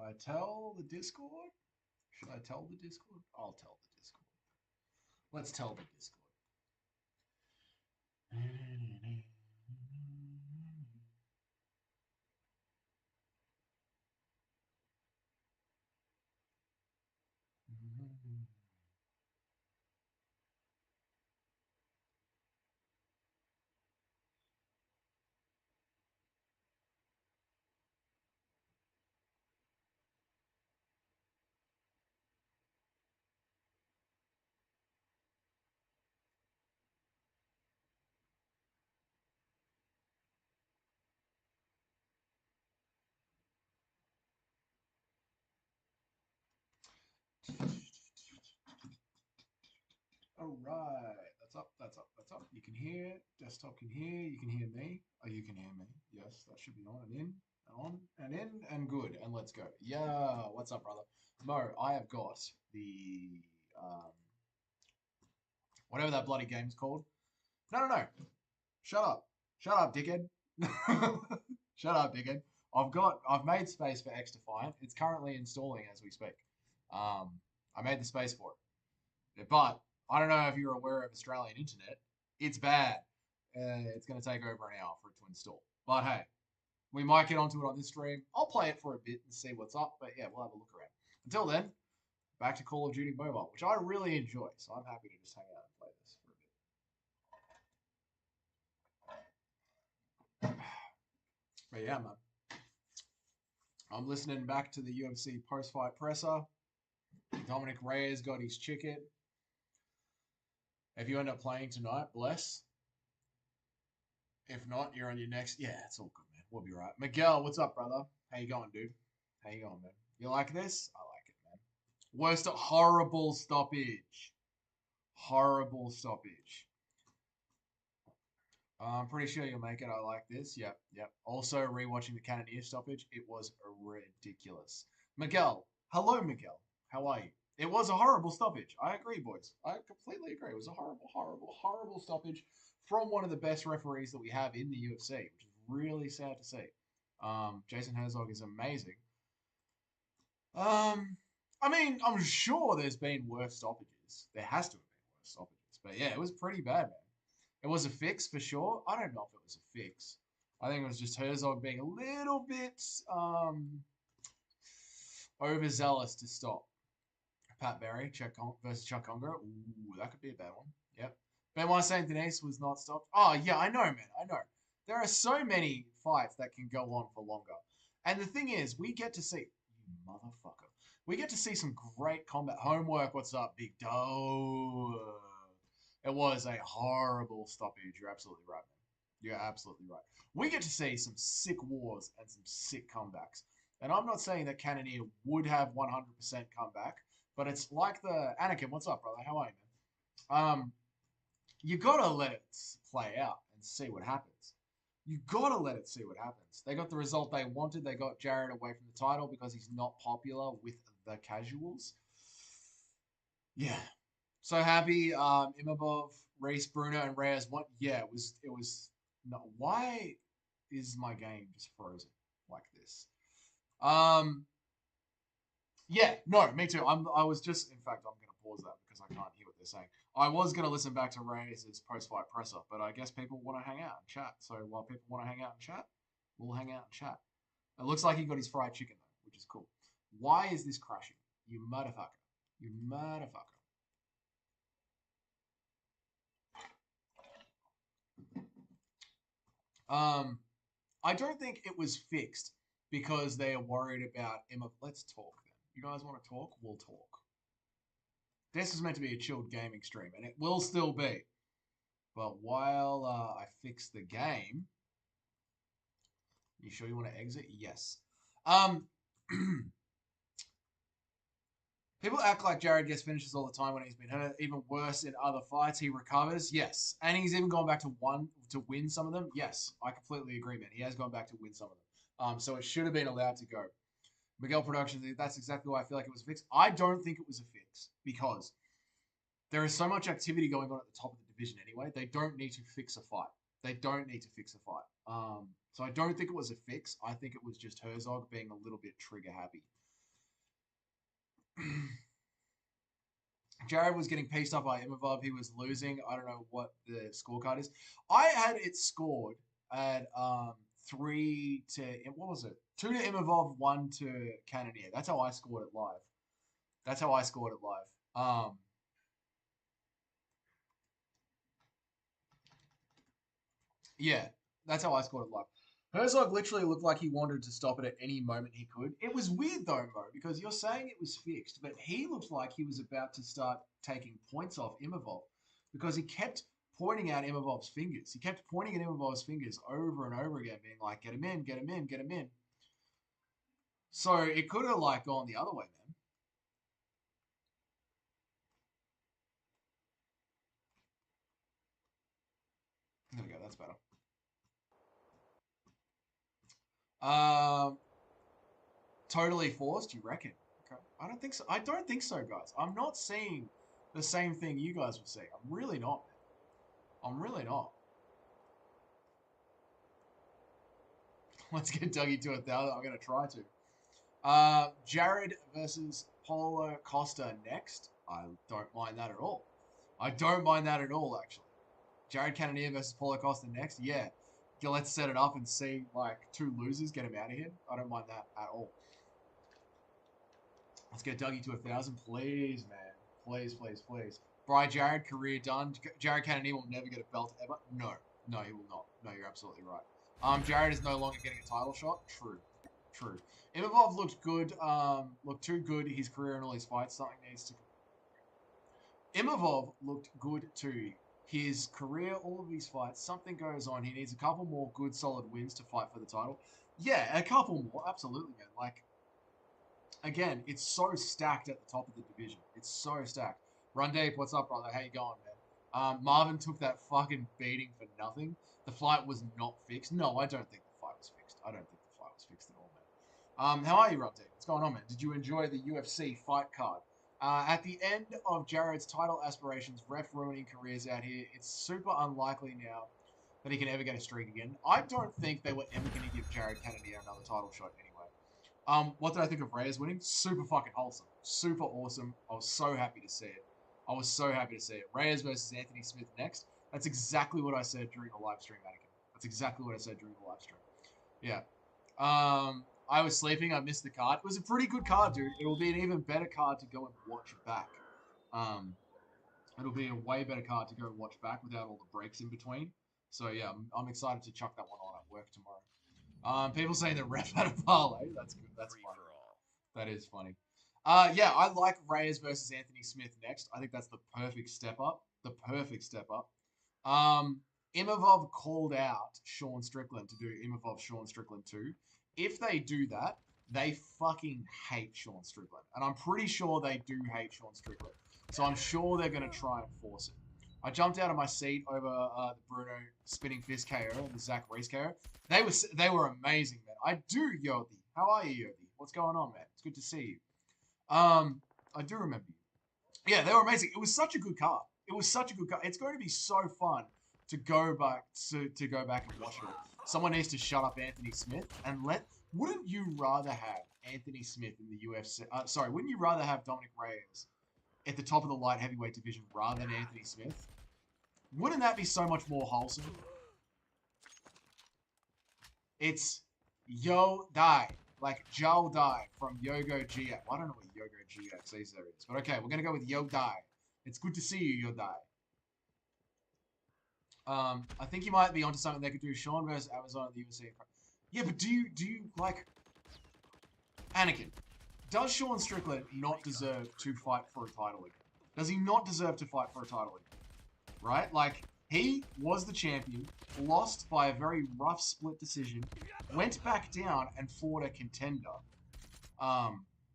I tell the Discord? Should I tell the Discord? I'll tell the Discord. Let's tell the Discord. All right, that's up, that's up, that's up. You can hear, desktop can hear, you can hear me. Oh, you can hear me. Yes, that should be on and in, and on and in, and good. And let's go. Yeah, what's up, brother? Mo, I have got the um, whatever that bloody game's called. No, no, no. Shut up, dickhead. Shut up, dickhead. I've made space for X Defiant. It's currently installing as we speak. I made the space for it. But I don't know if you're aware of Australian internet. It's bad. It's going to take over an hour for it to install. But hey, we might get onto it on this stream. I'll play it for a bit and see what's up. But yeah, we'll have a look around. Until then, back to Call of Duty Mobile, which I really enjoy. So I'm happy to just hang out and play this for a bit. But yeah, man. I'm listening back to the UFC post-fight presser. Dominic Reyes got his chicken. If you end up playing tonight, bless. If not, you're on your next. Yeah, it's all good, man. We'll be right. Miguel, what's up, brother? How you going, dude? How you going, man? You like this? I like it, man. Worst horrible stoppage. Horrible stoppage. I'm pretty sure you'll make it. I like this. Yep, yep. Also, rewatching the Cannoneer stoppage, it was ridiculous. Miguel, hello, Miguel. How are you? It was a horrible stoppage. I agree, boys. I completely agree. It was a horrible, horrible, horrible stoppage from one of the best referees that we have in the UFC, which is really sad to see. Jason Herzog is amazing. I mean, I'm sure there's been worse stoppages. There has to have been worse stoppages. But yeah, it was pretty bad, man. It was a fix for sure. I don't know if it was a fix. I think it was just Herzog being a little bit overzealous to stop. Pat Barry versus Chuck Conger. Ooh, that could be a bad one. Yep. Benoit Saint Denis was not stopped. Oh yeah, I know, man. I know. There are so many fights that can go on for longer. And the thing is, we get to see you motherfucker. We get to see some great combat. Homework, what's up, big doe? It was a horrible stoppage. You're absolutely right, man. You're absolutely right. We get to see some sick wars and some sick comebacks. And I'm not saying that Cannoneer would have 100% comeback, but it's like the Anakin. What's up, brother? How are you, man? You gotta let it play out and see what happens. You gotta let it see what happens. They got the result they wanted. They got Jared away from the title because he's not popular with the casuals. Yeah, so happy. Imabov, Reese, Bruno, and Reyes. What? Yeah, it was. It was. No, why is my game just frozen like this? Um. Yeah. No. Me too. I was just. In fact, I'm gonna pause that because I can't hear what they're saying. I was gonna listen back to Reyes' post-fight presser, but I guess people want to hang out and chat. So while people want to hang out and chat, we'll hang out and chat. It looks like he got his fried chicken though, which is cool. Why is this crashing? You motherfucker. You motherfucker. Um. I don't think it was fixed because they are worried about Emma. Let's talk then. You guys want to talk? We'll talk. This is meant to be a chilled gaming stream, and it will still be. But while I fix the game, you sure you want to exit? Yes. Um, People act like Jared gets finishes all the time when he's been hurt. Even worse in other fights, he recovers. Yes, and he's even gone back to one to win some of them. Yes, I completely agree, man. He has gone back to win some of them. So it should have been allowed to go. Miguel Productions, that's exactly why I feel like it was a fix. I don't think it was a fix because there is so much activity going on at the top of the division anyway. They don't need to fix a fight. They don't need to fix a fight. So I don't think it was a fix. I think it was just Herzog being a little bit trigger happy. Jared was getting pieced up by Imavov. He was losing. I don't know what the scorecard is. I had it scored at 3 to what was it? 2 to Imavov, 1 to Cannoneer. That's how I scored it live. That's how I scored it live. Yeah, that's how I scored it live. Herzog literally looked like he wanted to stop it at any moment he could. It was weird though, Mo, because you're saying it was fixed, but he looked like he was about to start taking points off Imavov because he kept pointing at Imavov's fingers. He kept pointing at Imavov's fingers over and over again, being like, get him in, get him in, get him in. So it could have like gone the other way, man. There we go, that's better. Um, Totally forced, you reckon? Okay. I don't think so. I don't think so, guys. I'm not seeing the same thing you guys were seeing. I'm really not. I'm really not. Let's get Dougie to 1,000. I'm gonna try to. Jared versus Paulo Costa next. I don't mind that at all. I don't mind that at all, actually. Jared Cannonier versus Paulo Costa next. Yeah. Let's set it up and see like 2 losers get him out of here. I don't mind that at all. Let's get Dougie to 1,000, please, man. Please, please, please. Bri Jared, career done. Jared Cannonier will never get a belt ever. No, no, he will not. No, you're absolutely right. Jared is no longer getting a title shot. True, true. Imavov looked good. Looked too good. His career and all his fights. Something needs to. Imavov looked good too. His career, all of his fights. Something goes on. He needs a couple more good, solid wins to fight for the title. Yeah, a couple more. Absolutely, man. Like again, it's so stacked at the top of the division. It's so stacked. Run Deep, what's up, brother? How you going, man? Marvin took that fucking beating for nothing. The fight was not fixed. No, I don't think the fight was fixed. I don't think the fight was fixed at all, man. How are you, Run Deep? What's going on, man? Did you enjoy the UFC fight card? At the end of Jared's title aspirations, ref ruining careers out here, it's super unlikely now that he can ever get a streak again. I don't think they were ever going to give Jared Cannonier another title shot anyway. What did I think of Reyes winning? Super fucking wholesome. Super awesome. I was so happy to see it. I was so happy to see it. Reyes versus Anthony Smith next. That's exactly what I said during the live stream, Anakin. That's exactly what I said during the live stream. Yeah. I was sleeping. I missed the card. It was a pretty good card, dude. It will be an even better card to go and watch back. It'll be a way better card to go and watch back without all the breaks in between. So yeah, I'm excited to chuck that one on at work tomorrow. People saying the ref had a parlay. That's good. That's funny. That is funny. Yeah, I like Reyes versus Anthony Smith next. I think that's the perfect step up. The perfect step up. Imavov called out Sean Strickland to do Imavov Sean Strickland 2. If they do that, they fucking hate Sean Strickland. And I'm pretty sure they do hate Sean Strickland. So I'm sure they're going to try and force it. I jumped out of my seat over the Bruno spinning fist KO and the Zach Reese KO. They were amazing, man. I do, Yodi. How are you, Yodi? What's going on, man? It's good to see you. I do remember you. Yeah, they were amazing. It was such a good card. It was such a good card. It's going to be so fun to go back and watch it. Someone needs to shut up Anthony Smith and let. Wouldn't you rather have Anthony Smith in the UFC? Sorry, wouldn't you rather have Dominic Reyes at the top of the light heavyweight division rather than Anthony Smith? Wouldn't that be so much more wholesome? It's Yo Die, like Joe Die from Yogo GX. I don't know what Yogo GX is, but okay, we're gonna go with Yo Die. It's good to see you, Yo Die. I think you might be onto something they could do. Sean versus Amazon at the UFC. Yeah, but do you like Anakin? Does Sean Strickland not deserve to fight for a title again? Does he not deserve to fight for a title again? Right? Like, he was the champion, lost by a very rough split decision, went back down and fought a contender.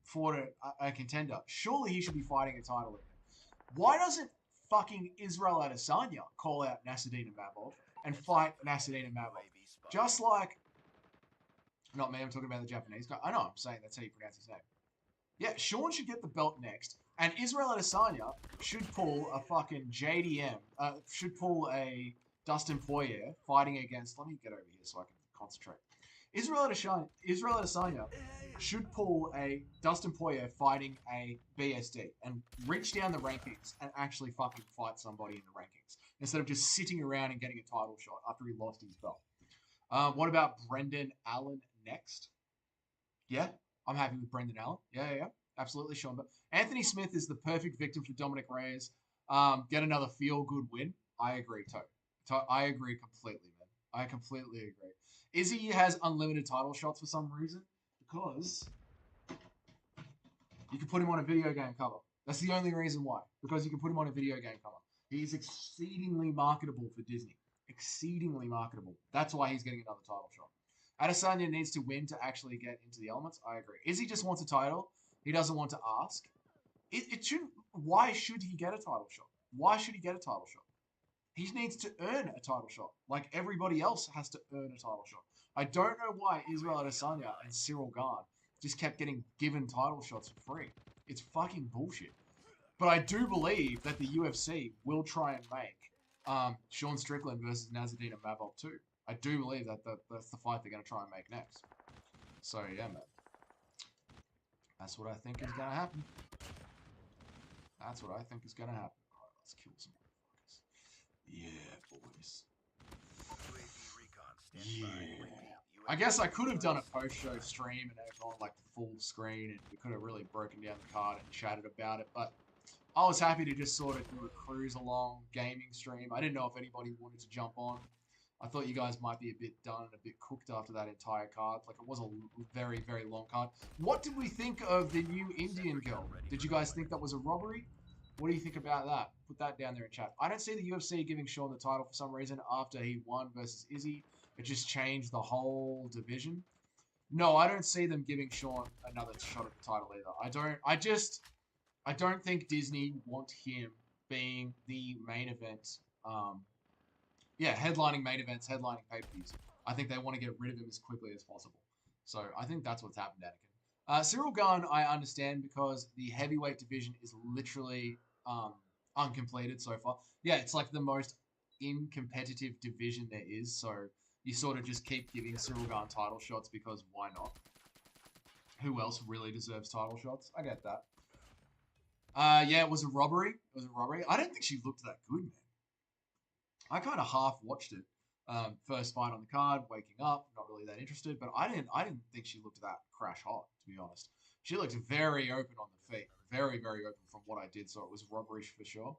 Fought a contender. Surely he should be fighting a title again. Why doesn't fucking Israel Adesanya call out Nasruddin Imavov and fight Nasruddin Imavov? Just like... Not me, I'm talking about the Japanese guy. I know, I'm saying that's how you pronounce his name. Yeah, Sean should get the belt next. And Israel Adesanya should pull a fucking JDM. Should pull a Dustin Poirier fighting against... Let me get over here so I can concentrate. Israel Adesanya should pull a Dustin Poirier fighting a BSD and reach down the rankings and actually fucking fight somebody in the rankings instead of just sitting around and getting a title shot after he lost his belt. What about Brendan Allen next? Yeah, I'm happy with Brendan Allen. Yeah. Absolutely, Sean. But Anthony Smith is the perfect victim for Dominic Reyes. Get another feel-good win. I agree, I agree completely, man. I completely agree. Izzy has unlimited title shots for some reason because you can put him on a video game cover. That's the only reason why. Because you can put him on a video game cover. He's exceedingly marketable for Disney. Exceedingly marketable. That's why he's getting another title shot. Adesanya needs to win to actually get into the elements. I agree. Izzy just wants a title. He doesn't want to ask. It shouldn't. Why should he get a title shot? Why should he get a title shot? He needs to earn a title shot, like everybody else has to earn a title shot. I don't know why Israel Adesanya and Cyril Gane just kept getting given title shots for free. It's fucking bullshit. But I do believe that the UFC will try and make Sean Strickland versus Nasruddin Imavov too. I do believe that's the fight they're going to try and make next. So yeah, man. That's what I think is going to happen. That's what I think is going to happen. All right, let's kill some motherfuckers. Yeah, boys. Yeah. I guess I could have done a post-show stream and have gone like the full screen and we could have really broken down the card and chatted about it, but I was happy to just sort of do a cruise along gaming stream. I didn't know if anybody wanted to jump on. I thought you guys might be a bit done and a bit cooked after that entire card. Like, it was a very, very long card. What did we think of the new Indian girl? Did you guys think that was a robbery? What do you think about that? Put that down there in chat. I don't see the UFC giving Sean the title for some reason after he won versus Izzy. It just changed the whole division. No, I don't see them giving Sean another shot at the title either. I don't think Disney want him being the main event. Headlining main events, headlining pay-per-views. I think they want to get rid of him as quickly as possible. So I think that's what's happened, Anakin. Cyril Gane, I understand because the heavyweight division is literally uncompleted so far. Yeah, it's like the most incompetitive division there is. So you sort of just keep giving Cyril Gane title shots because why not? Who else really deserves title shots? I get that. It was a robbery. It was a robbery. I don't think she looked that good, man. I kind of half watched it. First fight on the card, waking up, not really that interested, but I didn't think she looked that crash hot, to be honest. She looked very open on the feet. Very, very open from what I did, so it was robbery for sure.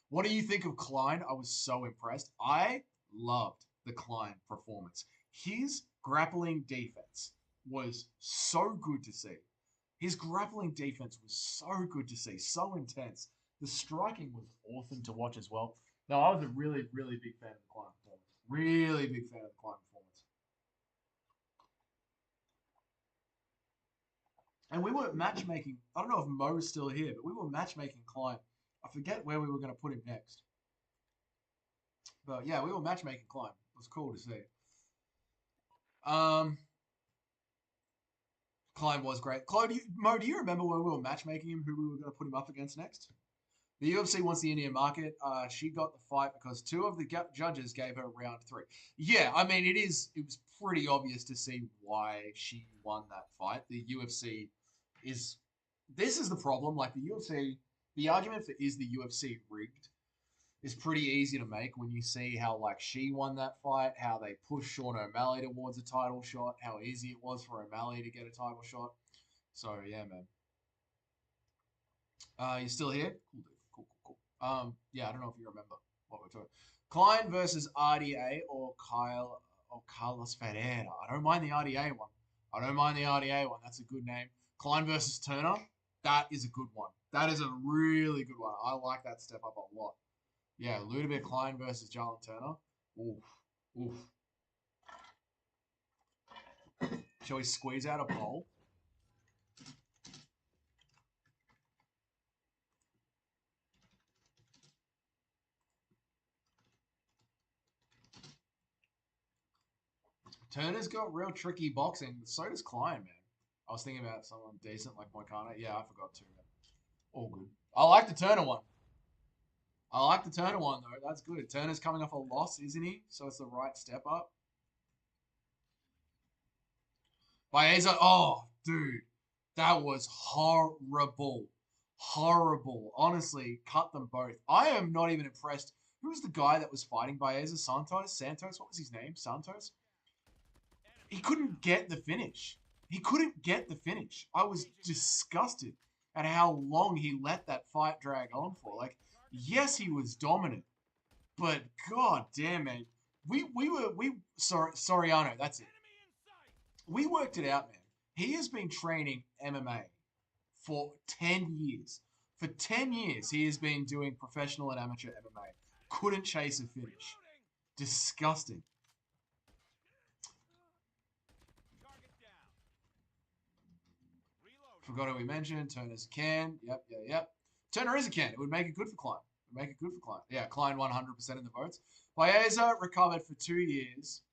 What do you think of Klein? I was so impressed. I loved the Klein performance. His grappling defense was so good to see. His grappling defense was so good to see, so intense. The striking was awesome to watch as well. No, I was a really, really big fan of the Klein performance. Really big fan of the Klein performance. And we were matchmaking. I don't know if Mo's still here, but we were matchmaking Klein. I forget where we were going to put him next. But yeah, we were matchmaking Klein. It was cool to see. Klein was great. Mo, do you remember when we were matchmaking him, who we were going to put him up against next? The UFC wants the Indian market. She got the fight because two of the judges gave her round 3. Yeah, I mean, it was pretty obvious to see why she won that fight. The UFC this is the problem. Like, the UFC, the argument for is the UFC rigged is pretty easy to make when you see how, like, she won that fight, how they pushed Sean O'Malley towards a title shot, how easy it was for O'Malley to get a title shot. So, yeah, man. You still here? Cool. Yeah, I don't know if you remember what we're talking. Klein versus RDA or Carlos Ferreira. I don't mind the RDA one. That's a good name. Klein versus Turner. That is a good one. That is a really good one. I like that step up a lot. Yeah, Ludovic Klein versus Jalen Turner. Oof. Shall we squeeze out a bowl? Turner's got real tricky boxing, but so does Klein, man. I was thinking about someone decent like Moicano. Yeah, I forgot too, man. All good. I like the Turner one. Though. That's good. Turner's coming off a loss, isn't he? So it's the right step up. Baeza, oh, dude, that was horrible. Horrible. Honestly, cut them both. I am not even impressed. Who was the guy that was fighting Baeza? Santos? Santos? What was his name? Santos? He couldn't get the finish. He couldn't get the finish. I was disgusted at how long he let that fight drag on for. Like, yes, he was dominant, but god damn it. Soriano, that's it. We worked it out, man. He has been training MMA for 10 years. For 10 years, he has been doing professional and amateur MMA. Couldn't chase a finish. Disgusting. Forgot who we mentioned. Turner's a can. Yep. Turner is a can. It would make it good for Klein. It would make it good for Klein. Yeah, Klein 100% in the votes. Baeza recovered for 2 years.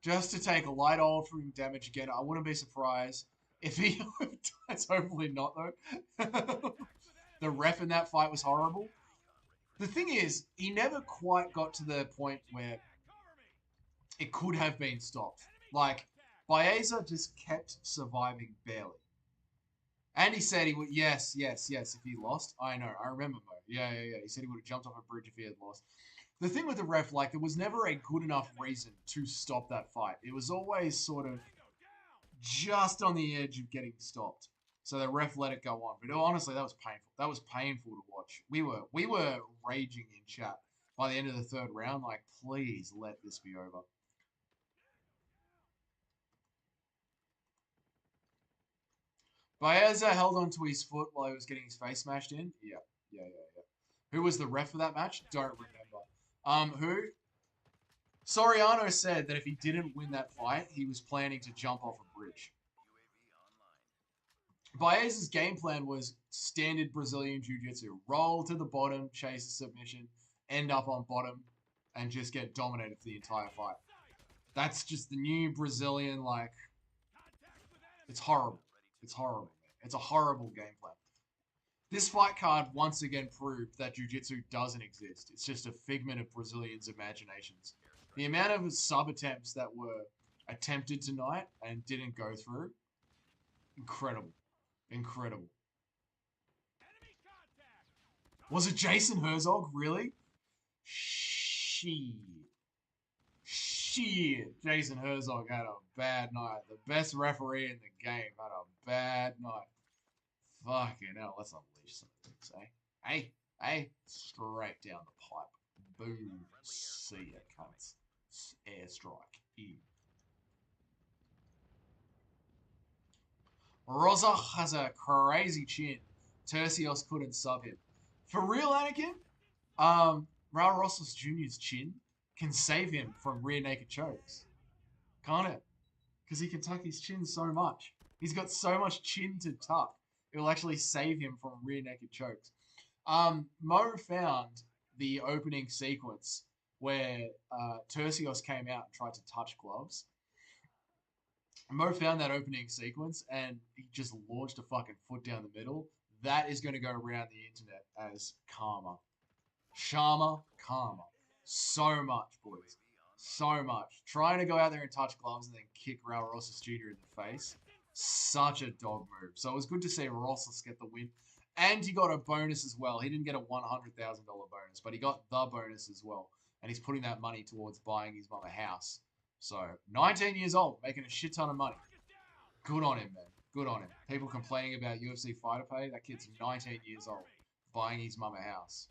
Just to take a light old from damage again. I wouldn't be surprised if he dies. Hopefully not, though. The ref in that fight was horrible. The thing is, he never quite got to the point where it could have been stopped. Like, Baeza just kept surviving barely. And he said he would, yes, if he lost. I know, I remember, Mo. Yeah. He said he would have jumped off a bridge if he had lost. The thing with the ref, like, there was never a good enough reason to stop that fight. It was always sort of just on the edge of getting stopped. So the ref let it go on. But honestly, that was painful. That was painful to watch. We were raging in chat by the end of the third round. Like, please let this be over. Baeza held onto his foot while he was getting his face smashed in. Yeah. Who was the ref for that match? Don't remember. Who? Soriano said that if he didn't win that fight, he was planning to jump off a bridge. Baeza's game plan was standard Brazilian Jiu-Jitsu. Roll to the bottom, chase a submission, end up on bottom, and just get dominated for the entire fight. That's just the new Brazilian, like... It's horrible. It's horrible, man. It's a horrible game plan. This fight card once again proved that Jiu-Jitsu doesn't exist. It's just a figment of Brazilians' imaginations. The amount of sub-attempts that were attempted tonight and didn't go through, incredible. Incredible. Was it Jason Herzog? Really? Shit. Jason Herzog had a bad night. The best referee in the game had a bad night. Fucking hell, let's unleash some things, eh? Hey, straight down the pipe. Boom. See ya, cunts. Airstrike. Ew. Rosa has a crazy chin. Tercios couldn't sub him. For real, Anakin? Raul Rosas Jr.'s chin can save him from rear naked chokes. Can't it? Because he can tuck his chin so much. He's got so much chin to tuck. It will actually save him from rear naked chokes. Mo found the opening sequence where Tercios came out and tried to touch gloves. Mo found that opening sequence and he just launched a fucking foot down the middle. That is going to go around the internet as karma. Karma. So much, boys. So much. Trying to go out there and touch gloves and then kick Raul Rosas Jr. in the face. Such a dog move. So it was good to see Rosas get the win. And he got a bonus as well. He didn't get a $100,000 bonus, but he got the bonus as well. And he's putting that money towards buying his mum a house. So, 19 years old, making a shit ton of money. Good on him, man. Good on him. People complaining about UFC fighter pay. That kid's 19 years old, buying his mum a house.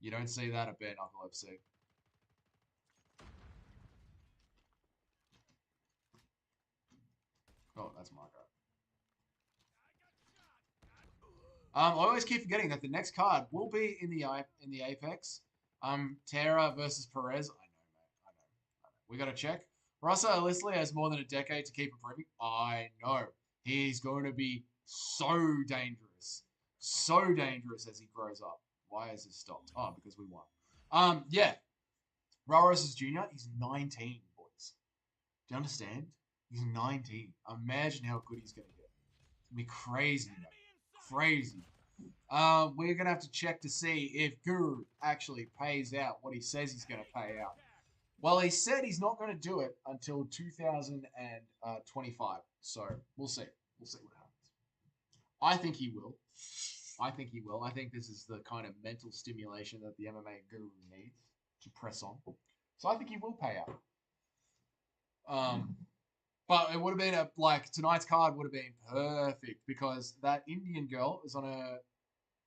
You don't see that at Bare Knuckle FC. Oh, that's my guy. I always keep forgetting that the next card will be in the Apex. Tara versus Perez. I know. We got to check. Russell Lisley has more than a decade to keep improving. I know. He's going to be so dangerous. So dangerous as he grows up. Why has this stopped? Oh, because we won. Yeah. Raul Rosas Jr., he's 19, boys. Do you understand? He's 19. Imagine how good he's going to get. It's going to be crazy, mate. Crazy. We're going to have to check to see if Guru actually pays out what he says he's going to pay out. Well, he said he's not going to do it until 2025. So we'll see. We'll see what happens. I think he will. I think he will. I think this is the kind of mental stimulation that the MMA guru needs to press on. So I think he will pay out. But it would have been like tonight's card would have been perfect because that Indian girl is on a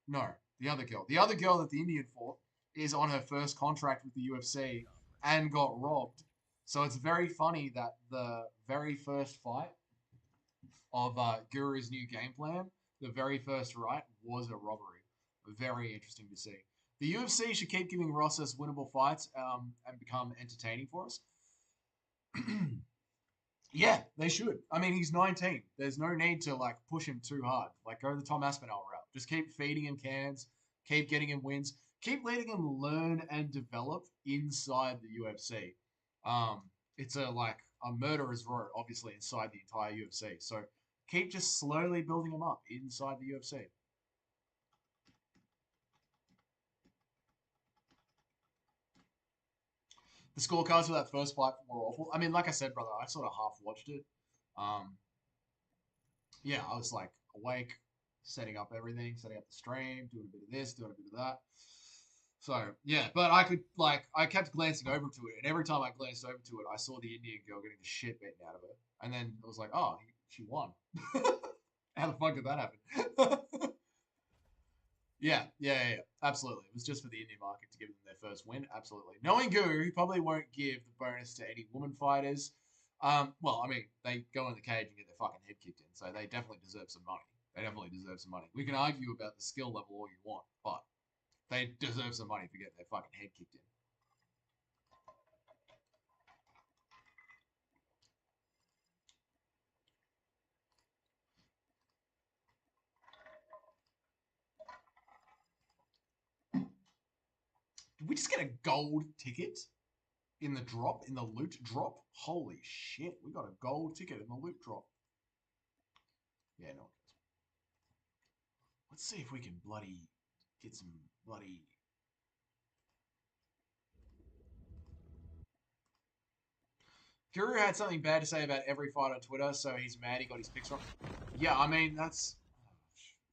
no, the other girl. The other girl that the Indian fought is on her first contract with the UFC and got robbed. So it's very funny that the very first fight of Guru's new game plan, the very first fight was a robbery. Very interesting to see. The UFC should keep giving Rosas winnable fights and become entertaining for us. Yeah, they should. I mean, he's 19. There's no need to like push him too hard. Like go the Tom Aspinall route. Just keep feeding him cans, keep getting him wins, keep letting him learn and develop inside the UFC. It's a murderer's row, obviously, inside the entire UFC. So keep just slowly building him up inside the UFC. The scorecards for that first fight were awful. I mean, like I said, brother, I sort of half watched it. Um, yeah, I was like awake, setting up everything, setting up the stream, doing a bit of this, doing a bit of that. So yeah, but I kept glancing over to it, and every time I glanced over to it, I saw the Indian girl getting the shit beaten out of her, and then I was like, oh, she won. How the fuck did that happen? Yeah, absolutely. It was just for the Indian market to give them their first win. Absolutely. Knowing Guru, he probably won't give the bonus to any woman fighters. Well, I mean, they go in the cage and get their fucking head kicked in, so they definitely deserve some money. They definitely deserve some money. We can argue about the skill level all you want, but they deserve some money for getting their fucking head kicked in. Did we just get a gold ticket in the drop, in the loot drop? Holy shit, we got a gold ticket in the loot drop. Yeah, no. Let's see if we can bloody get some bloody. Guru had something bad to say about every fight on Twitter, so he's mad he got his picks wrong. Yeah, I mean that's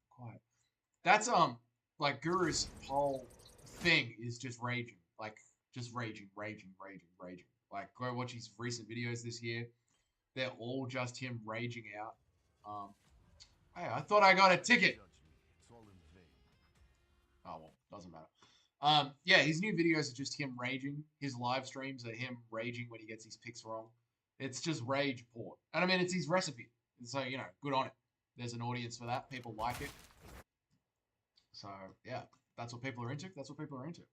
quiet. That's like Guru's whole thing is just raging, like just raging. Like go watch his recent videos this year. They're all just him raging out. Hey, I thought I got a ticket. Oh well, doesn't matter. Yeah, his new videos are just him raging. His live streams are him raging when he gets his picks wrong. It's just rage porn. And I mean, it's his recipe. So, you know, good on it. There's an audience for that. People like it. So, yeah, that's what people are into. That's what people are into.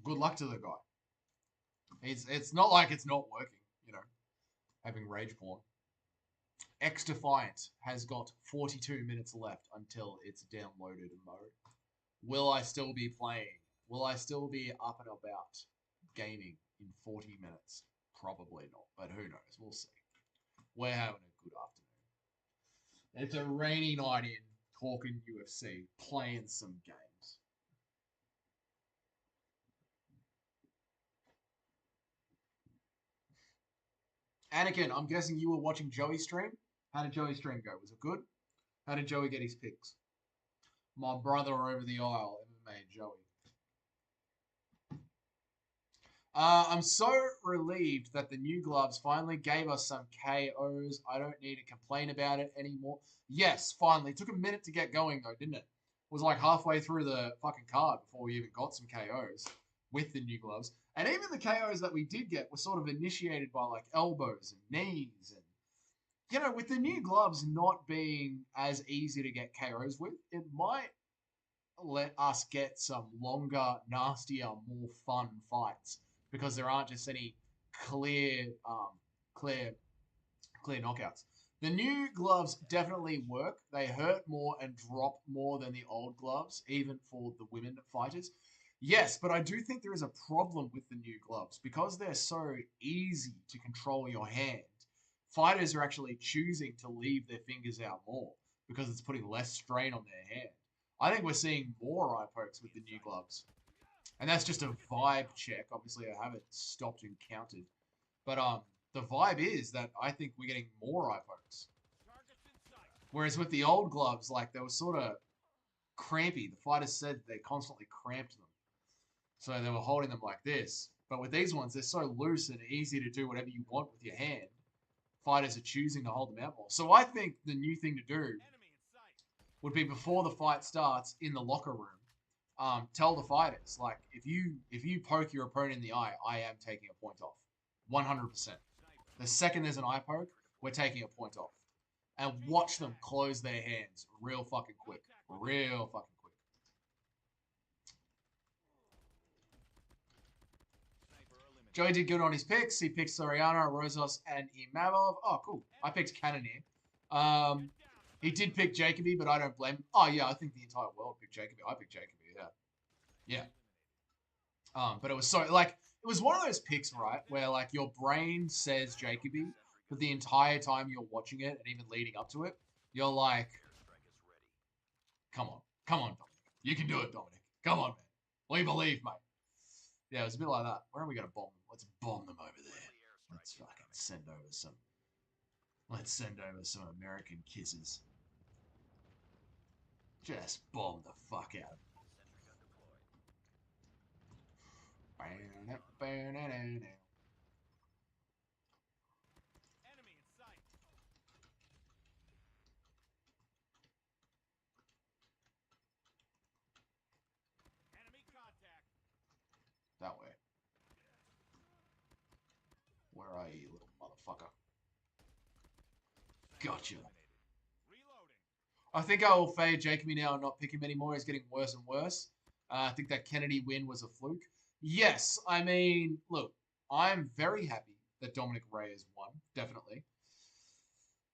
Good luck to the guy. It's not like it's not working, you know, having rage porn. X Defiant has got 42 minutes left until it's downloaded mode. Will I still be playing? Will I still be up and about gaming in 40 minutes? Probably not, but who knows? We'll see. We're having a good afternoon. It's a rainy night in talking UFC, playing some games. Anakin, I'm guessing you were watching Joey's stream? How did Joey's stream go? Was it good? How did Joey get his picks? My brother over the aisle, MMA Joey. I'm so relieved that the new gloves finally gave us some KOs. I don't need to complain about it anymore. Yes, finally. It took a minute to get going, though, didn't it? It was like halfway through the fucking card before we even got some KOs with the new gloves. And even the KOs that we did get were sort of initiated by like elbows and knees. And, you know, with the new gloves not being as easy to get KOs with, it might let us get some longer, nastier, more fun fights because there aren't just any clear, clear, clear knockouts. The new gloves definitely work. They hurt more and drop more than the old gloves, even for the women fighters. Yes, but I do think there is a problem with the new gloves because they're so easy to control your hand. Fighters are actually choosing to leave their fingers out more because it's putting less strain on their hand. I think we're seeing more eye pokes with the new gloves. And that's just a vibe check. Obviously, I haven't stopped and counted. But the vibe is that I think we're getting more eye pokes. Whereas with the old gloves, like they were sort of crampy. The fighters said they constantly cramped them. So they were holding them like this. But with these ones, they're so loose and easy to do whatever you want with your hand. Fighters are choosing to hold them out more. So I think the new thing to do would be before the fight starts in the locker room, tell the fighters, like, if you poke your opponent in the eye, I am taking a point off. 100%. The second there's an eye poke, we're taking a point off. And watch them close their hands real fucking quick. Real fucking quick. Joey did good on his picks. He picked Soriano, Rosas, and Imavov. Oh, cool. I picked Cannonier. He did pick Jacoby, but I don't blame him. Oh, yeah, I think the entire world picked Jacoby. I picked Jacoby, yeah. Yeah. But it was so, like, it was one of those picks, right, where, like, your brain says Jacoby, but the entire time you're watching it and even leading up to it, you're like, come on, Dominic. You can do it, Dominic. Come on, man. We believe, mate. Yeah, it was a bit like that. Where are we going to bomb them? Let's bomb them over there. Let's fucking send over some. Let's send over some American kisses. Just bomb the fuck out of them. That way. Where are you, little motherfucker? Gotcha. I think I will fade Jacoby now and not pick him anymore. He's getting worse and worse. I think that Kennedy win was a fluke. Yes, I mean, look, I'm very happy that Dominic Reyes won. Definitely.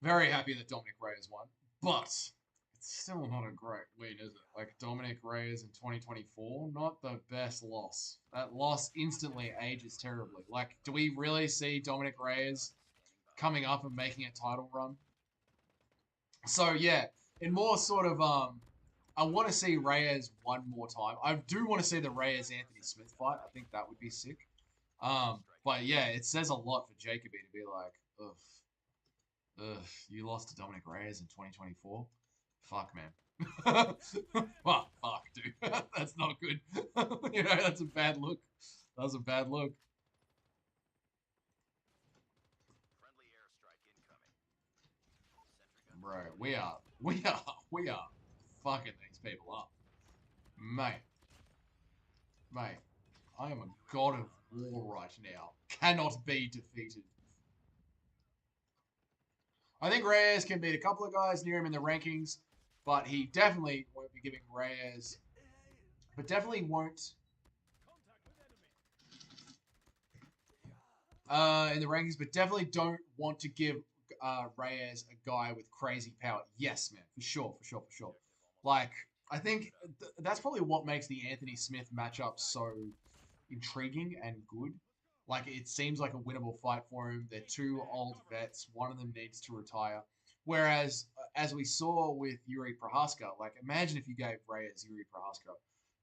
Very happy that Dominic Reyes won. But it's still not a great win, is it? Like, Dominic Reyes in 2024, not the best loss. That loss instantly ages terribly. Like, do we really see Dominic Reyes coming up and making a title run? So, yeah, in more sort of, I want to see Reyes one more time. I do want to see the Reyes-Anthony Smith fight. I think that would be sick. But, yeah, it says a lot for Jacoby to be like, ugh, you lost to Dominic Reyes in 2024? Fuck, man. Well, fuck, dude. That's not good. You know, that's a bad look. That was a bad look. Bro, we are fucking these people up. Mate, I am a god of war right now. Cannot be defeated. I think Reyes can beat a couple of guys near him in the rankings, but he definitely won't be giving Reyes, but definitely won't in the rankings, but definitely don't want to give Reyes a guy with crazy power. Yes, man, for sure. Like, I think that's probably what makes the Anthony Smith matchup so intriguing and good. Like, it seems like a winnable fight for him. They're two old vets. One of them needs to retire. Whereas, as we saw with Yuri Prohaska, like, imagine if you gave Reyes Yuri Prohaska.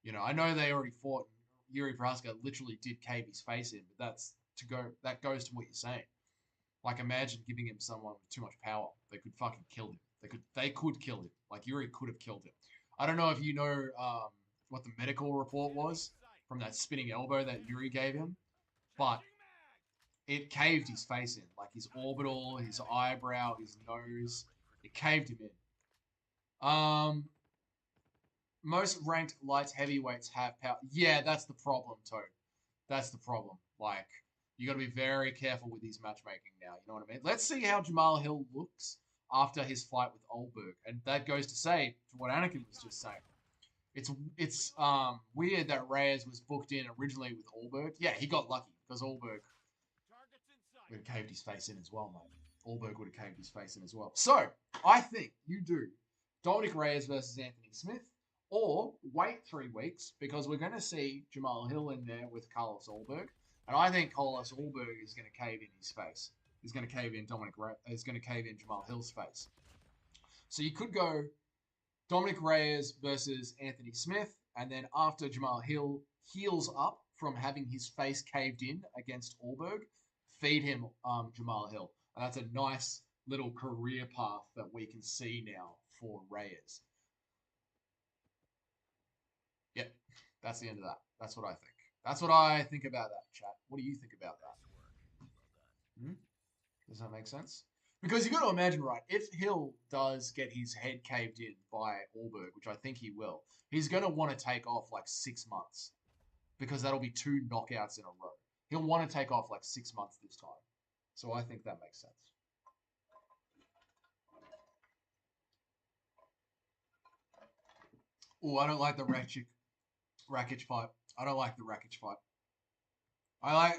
You know, I know they already fought. Yuri Prohaska literally did cave his face in, but that goes to what you're saying. Like, imagine giving him someone with too much power. They could fucking kill him. They could kill him. Like, Yuri could have killed him. I don't know if you know what the medical report was from that spinning elbow that Yuri gave him, but it caved his face in. Like, his orbital, his eyebrow, his nose. It caved him in. Most ranked light heavyweights have power. Yeah, that's the problem, Toad. That's the problem. Like, you got to be very careful with his matchmaking now. You know what I mean? Let's see how Jamal Hill looks after his fight with Olberg, and that goes to say to what Anakin was just saying. It's weird that Reyes was booked in originally with Olberg. Yeah, he got lucky because Olberg would have caved his face in as well, mate. Olberg would have caved his face in as well. So I think you do Dominic Reyes versus Anthony Smith, or wait 3 weeks because we're going to see Jamal Hill in there with Carlos Olberg. And I think Carlos Olberg is going to cave in his face. He's going to cave in He's going to cave in Jamal Hill's face. So you could go Dominic Reyes versus Anthony Smith, and then after Jamal Hill heals up from having his face caved in against Allberg, feed him Jamal Hill. And that's a nice little career path that we can see now for Reyes. Yep, that's the end of that. That's what I think. That's what I think about that, chat. What do you think about that? Hmm? Does that make sense? Because you got to imagine, right? If Hill does get his head caved in by Allberg, which I think he will, he's going to want to take off like 6 months because that'll be 2 knockouts in a row. He'll want to take off like 6 months this time. So I think that makes sense. Oh, I don't like the Rakic fight. I don't like the Rakic fight. I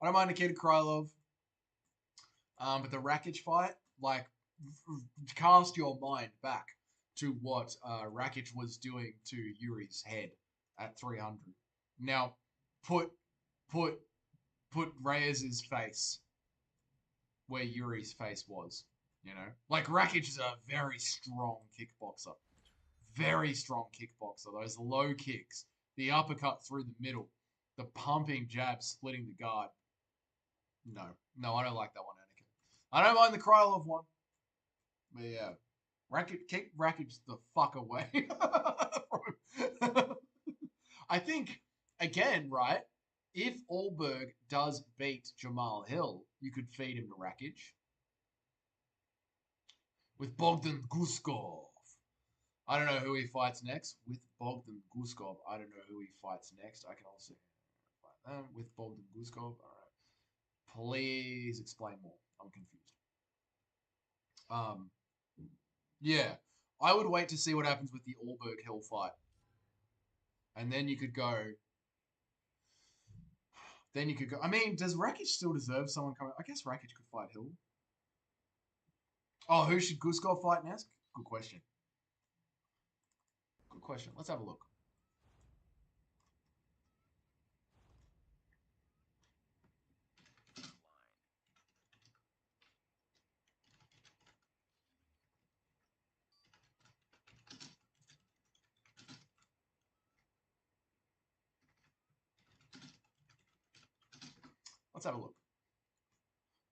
don't mind Nikita Krylov. But the Rakic fight, like, cast your mind back to what Rakic was doing to Yuri's head at 300. Now, put Reyes's face where Yuri's face was. You know, like Rakic is a very strong kickboxer, very strong kickboxer. Those low kicks, the uppercut through the middle, the pumping jab splitting the guard. No, I don't like that one, Anakin. I don't mind the Krylov one. But yeah, kick Rakic the fuck away. I think, again, right, if Allberg does beat Jamal Hill, you could feed him to Rakic. With Bogdan Guskov. I don't know who he fights next. With Bogdan Guskov, I don't know who he fights next. I can also fight them with Bogdan Guskov. All right. Please explain more. I'm confused. Yeah, I would wait to see what happens with the Allberg Hill fight, and then you could go. Then you could go. I mean, does Rakic still deserve someone coming? I guess Rakic could fight Hill. Oh, who should Guskov fight next? Good question. Good question. Let's have a look. Let's have a look.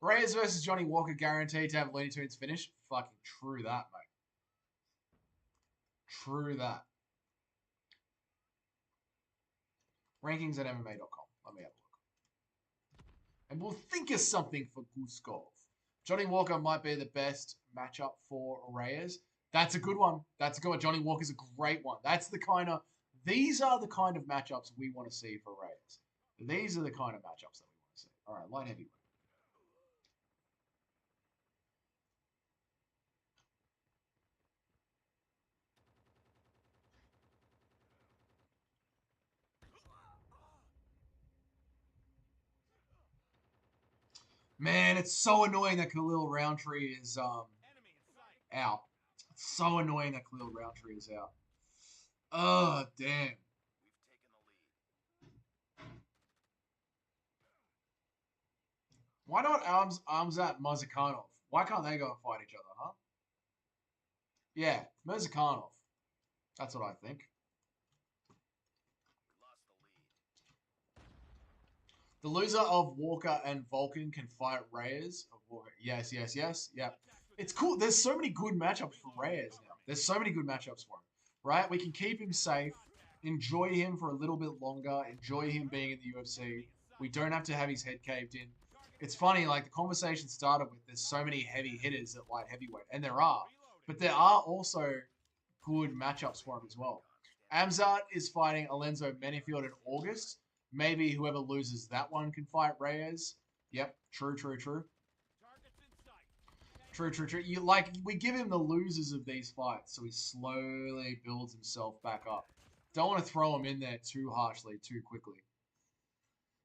Reyes versus Johnny Walker guaranteed to have Looney Tunes finish. Fucking true that, mate. True that. Rankings at MMA.com. Let me have a look. And we'll think of something for Guskov. Johnny Walker might be the best matchup for Reyes. That's a good one. That's a good one. Johnny Walker's a great one. These are the kind of matchups we want to see for Reyes. These are the kind of matchups that we want to see. All right, light heavyweight. Man, it's so annoying that Khalil Roundtree is out. It's so annoying that Khalil Roundtree is out. Oh, damn. Why not Armzat Muzikhanov? Why can't they go and fight each other, huh? Yeah, Muzikhanov. That's what I think. The loser of Walker and Vulcan can fight Reyes. Yes. Yep. It's cool. There's so many good matchups for Reyes now. There's so many good matchups for him, right? We can keep him safe, enjoy him for a little bit longer, enjoy him being in the UFC. We don't have to have his head caved in. It's funny, like the conversation started with there's so many heavy hitters at light heavyweight, and there are, but there are also good matchups for him as well. Amzat is fighting Alenzo Menifield in August. Maybe whoever loses that one can fight Reyes. Yep, true. True. We give him the losers of these fights, so he slowly builds himself back up. Don't want to throw him in there too harshly, too quickly.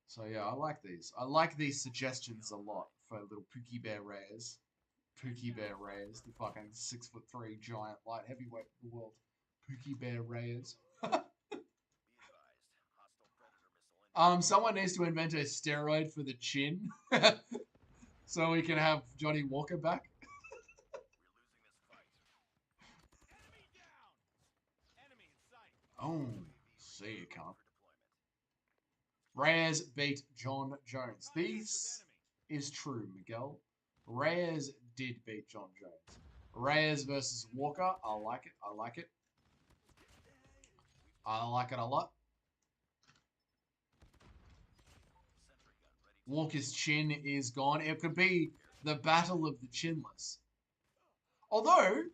So yeah, I like these. I like these suggestions a lot for little Pookie Bear Reyes. Pookie Bear Reyes, the fucking 6'3" giant light heavyweight of the world. Pookie Bear Reyes. Someone needs to invent a steroid for the chin, so we can have Johnny Walker back. Oh, See you, cunt. Reyes beat John Jones. This is true, Miguel. Reyes did beat John Jones. Reyes versus Walker. I like it. I like it. I like it a lot. Walker's chin is gone. It could be the battle of the chinless. Although,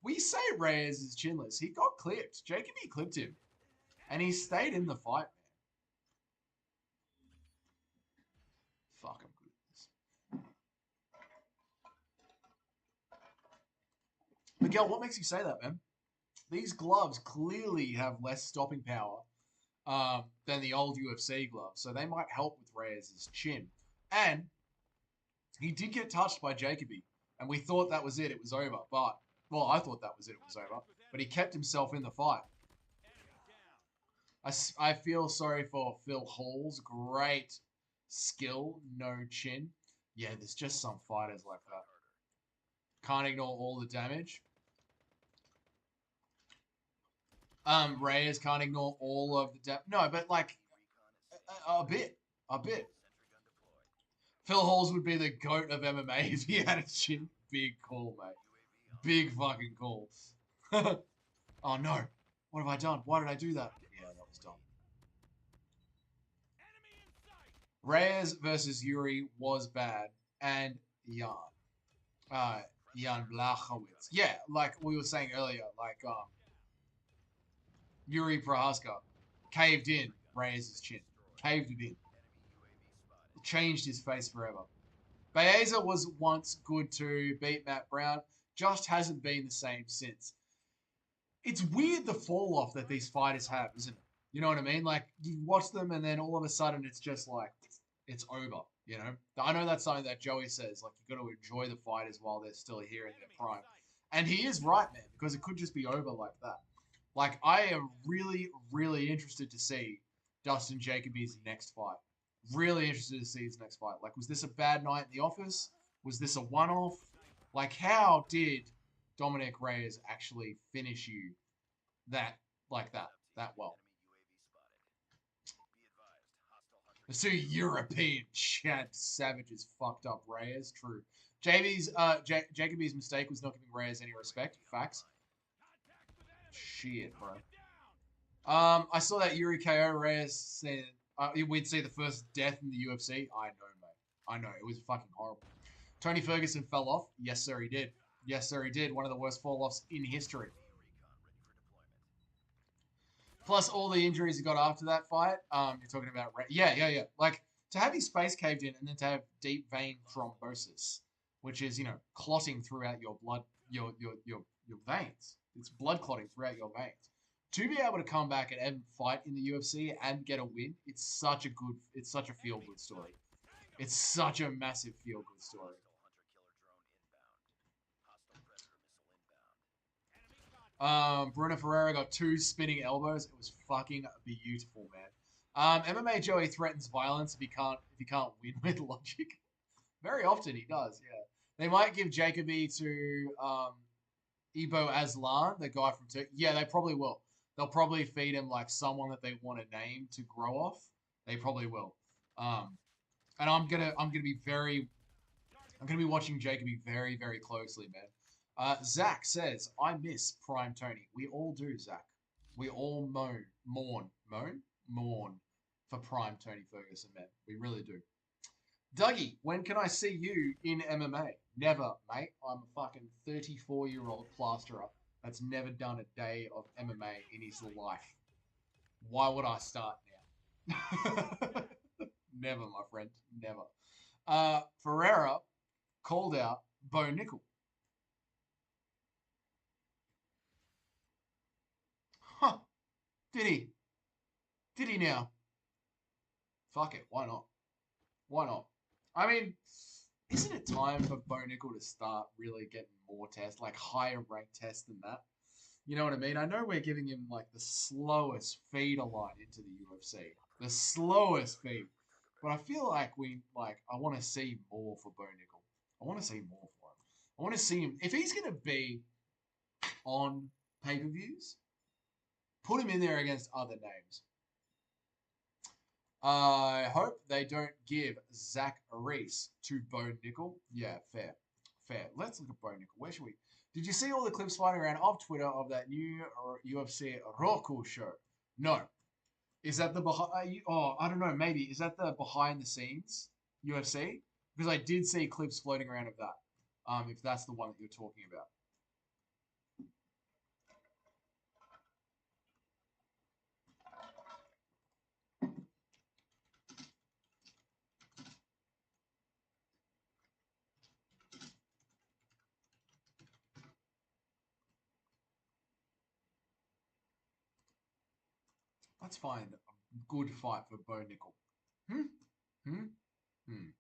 we say Reyes is chinless. He got clipped. Jacoby clipped him. And he stayed in the fight, man. Fuck, I'm good at this. Miguel, what makes you say that, man? These gloves clearly have less stopping power than the old UFC gloves, so they might help with Reyes' chin. And he did get touched by Jacoby, and we thought that was it. It was over. But, well, I thought that was it. It was over. But he kept himself in the fight. I feel sorry for Phil Hall's great skill, no chin. Yeah, there's just some fighters like that. Can't ignore all the damage. Reyes can't ignore all of the damage. No, but like a bit. Phil Halls would be the GOAT of MMA if he had a chin. Big call, mate. Big fucking call. Oh no. What have I done? Why did I do that? Yeah, that was dumb. Reyes versus Yuri was bad. And Jan. Jan Blachowicz. Yeah, like we were saying earlier, like Yuri Prohaska caved in Reyes' chin. Caved it in. Changed his face forever. Baeza was once good to beat Matt Brown. Just hasn't been the same since. It's weird the fall off that these fighters have, isn't it? You know what I mean? Like, you watch them and then all of a sudden it's just like, it's over, you know? I know that's something that Joey says, like, you got to enjoy the fighters while they're still here in their prime. And he is right, man, because it could just be over like that. Like, I am really, really interested to see Dustin Jacoby's next fight. Really interested to see his next fight. Like, was this a bad night in the office? Was this a one-off? Like, how did Dominic Reyes actually finish you that well? The two European Chad Savages fucked up Reyes. True. Jacoby's mistake was not giving Reyes any respect. Facts. Shit, bro. I saw that Yuri KO Reyes said we'd see the first death in the UFC. I know, mate. I know. It was fucking horrible. Tony Ferguson fell off. Yes, sir, he did. Yes, sir, he did. One of the worst fall-offs in history. Plus all the injuries he got after that fight. You're talking about... Yeah. Like, to have his face caved in and then to have deep vein thrombosis, which is, you know, clotting throughout your blood, your veins. It's blood clotting throughout your veins. To be able to come back and fight in the UFC and get a win, it's such a feel-good story. It's such a massive feel-good story. Bruno Ferreira got 2 spinning elbows. It was fucking beautiful, man. MMA Joey threatens violence if he can't win with logic. Very often he does, yeah. They might give Jacoby to Ibo Aslan, the guy from Turkey. Yeah, they probably will. They'll probably feed him like someone that they want to name to grow off. They probably will. And I'm gonna be watching Jacoby very, very closely, man. Zach says, I miss Prime Tony. We all do, Zach. We all mourn for Prime Tony Ferguson, man. We really do. Dougie, when can I see you in MMA? Never, mate. I'm a fucking 34-year-old plasterer that's never done a day of MMA in his life. Why would I start now? Never, my friend. Never. Ferreira called out Bo Nickel. Huh. Did he? Did he now? Fuck it. Why not? Why not? I mean, isn't it time for Bo Nickel to start really getting more tests, like higher ranked tests than that? You know what I mean? I know we're giving him like the slowest feeder line into the UFC. The slowest feed. But I feel like I want to see more for Bo Nickel. I want to see more for him. I want to see him. If he's going to be on pay-per-views, Put him in there against other names. I hope they don't give Zach Reese to Bo Nickel. Yeah, fair. Fair. Let's look at Bo Nickel. Where should we? Did you see all the clips floating around off Twitter of that new UFC Roku show? No. Is that the behind? Oh, I don't know. Maybe is that the behind the scenes UFC? Because I did see clips floating around of that. If that's the one that you're talking about. Let's find a good fight for Bo Nickel. Hmm? Hmm? Hmm.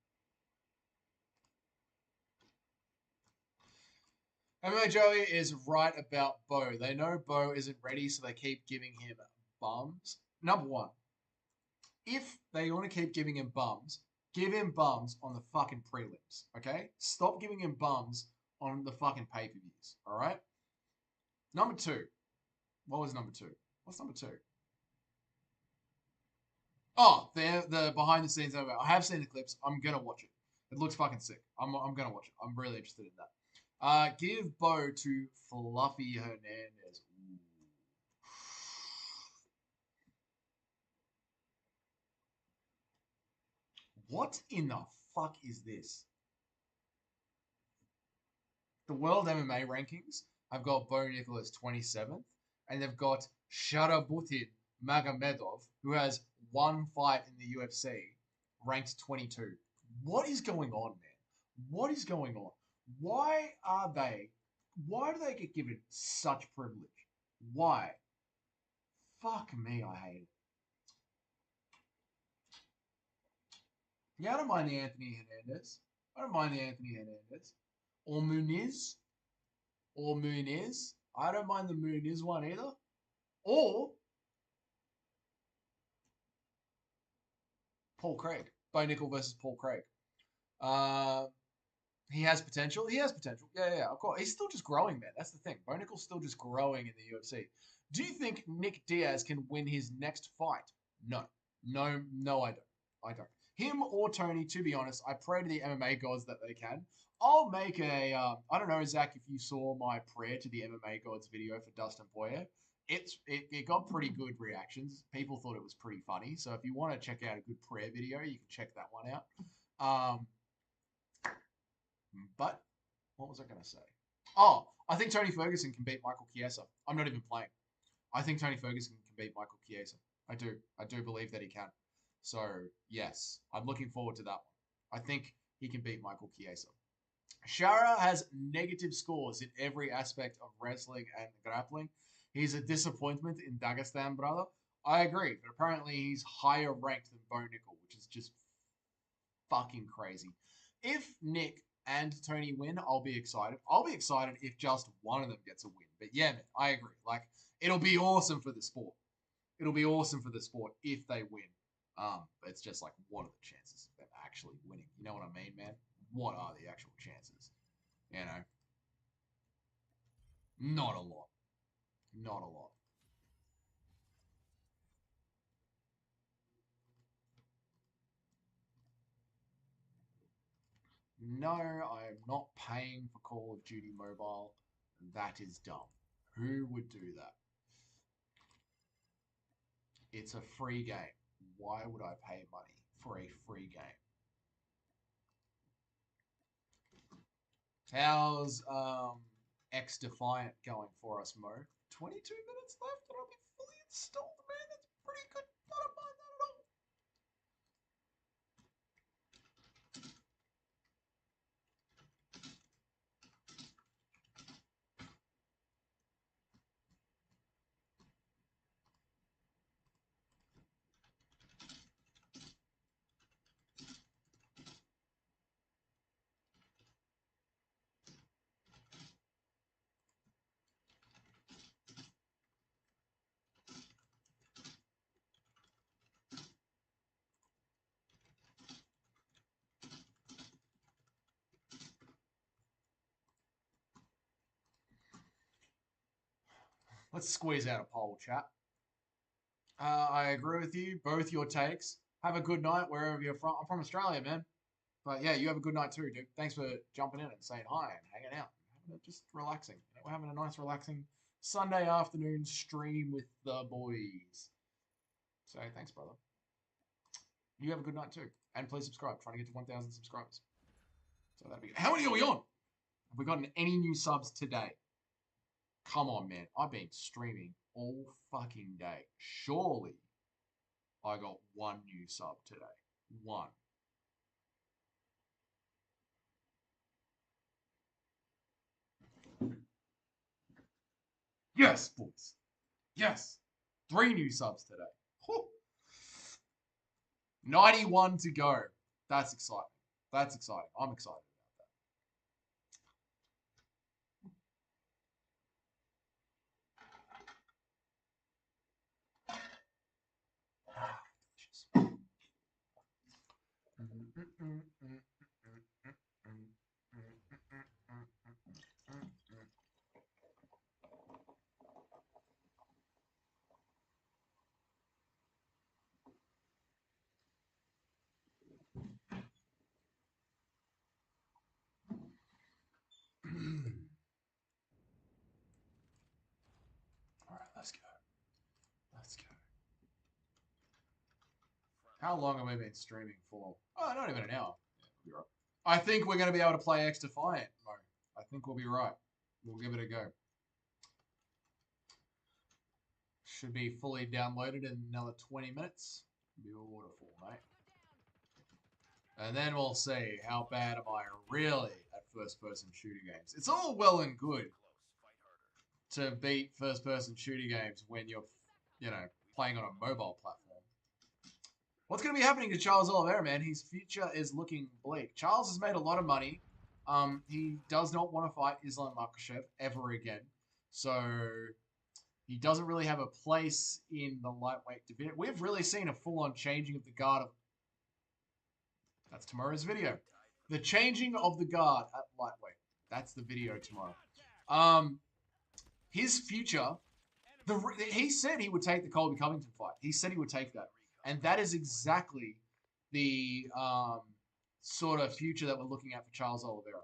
MMA Joey is right about Bo. They know Bo isn't ready, so they keep giving him bums. Number one, if they want to keep giving him bums, give him bums on the fucking prelims, okay? Stop giving him bums on the fucking pay-per-views, all right? Number two. What was number two? What's number two? Oh, the behind the scenes over. I have seen the clips. I'm gonna watch it. It looks fucking sick. I'm gonna watch it. I'm really interested in that. Give Bo to Fluffy Hernandez. Ooh. What in the fuck is this? The World MMA rankings have got Bo Nickel as 27th, and they've got Sharabutin Magomedov, who has one fight in the UFC, ranked 22. What is going on, man? What is going on? Why are they? Why do they get given such privilege? Why? Fuck me, I hate it. Yeah, I don't mind the Anthony Hernandez. I don't mind the Anthony Hernandez. Or Muniz. Or Muniz. I don't mind the Muniz one either. Or Paul Craig. Bo Nickel versus Paul Craig. Uh, he has potential. He has potential. Yeah, of course. He's still just growing, man. That's the thing. Bo Nickel's still just growing in the UFC. Do you think Nick Diaz can win his next fight? No. No, I don't. I don't. Him or Tony, to be honest, I pray to the MMA gods that they can. I'll make I don't know, Zach, if you saw my prayer to the MMA gods video for Dustin Poirier. It got pretty good reactions. People thought it was pretty funny. So if you want to check out a good prayer video, you can check that one out. But what was I going to say? Oh, I think Tony Ferguson can beat Michael Chiesa. I'm not even playing. I think Tony Ferguson can beat Michael Chiesa. I do. I do believe that he can. So, yes, I'm looking forward to that one. I think he can beat Michael Chiesa. Shara has negative scores in every aspect of wrestling and grappling. He's a disappointment in Dagestan, brother. I agree, but apparently he's higher ranked than Bo Nickel, which is just fucking crazy. If Nick and Tony win, I'll be excited. I'll be excited if just one of them gets a win. But yeah, man, I agree. Like, it'll be awesome for the sport. It'll be awesome for the sport if they win. But it's just like, what are the chances of them actually winning? You know what I mean, man? What are the actual chances? You know, not a lot. Not a lot. No, I am not paying for Call of Duty Mobile. That is dumb. Who would do that? It's a free game. Why would I pay money for a free game? How's X Defiant going for us, Mo? 22 minutes left and I'll be fully installed, man. That's pretty good. I don't mind that at all. Let's squeeze out a poll, chat. I agree with you. Both your takes. Have a good night wherever you're from. I'm from Australia, man. But yeah, you have a good night too, dude. Thanks for jumping in and saying hi and hanging out. Just relaxing. We're having a nice, relaxing Sunday afternoon stream with the boys. So thanks, brother. You have a good night too. And please subscribe. Trying to get to 1,000 subscribers. So that'd be good. How many are we on? Have we gotten any new subs today? Come on, man. I've been streaming all fucking day. Surely I got one new sub today. One. Yes, boys. Yes. 3 new subs today. Whew. 91 to go. That's exciting. That's exciting. I'm excited about that. All right, let's go. Let's go. How long have we been streaming for? Oh, not even an hour. Yeah, we'll be right. I think we're going to be able to play X Defiant, Mo. I think we'll be right. We'll give it a go. Should be fully downloaded in another 20 minutes. Be a waterfall, mate. And then we'll see how bad am I really at first-person shooter games. It's all well and good to beat first-person shooter games when you're, playing on a mobile platform. What's going to be happening to Charles Oliveira, man? His future is looking bleak. Charles has made a lot of money. He does not want to fight Islam Makhachev ever again. So he doesn't really have a place in the lightweight division. We've really seen a full-on changing of the guard. That's tomorrow's video. The changing of the guard at lightweight. That's the video tomorrow. His future. He said he would take the Colby Covington fight. He said he would take that. And that is exactly the sort of future that we're looking at for Charles Oliveira.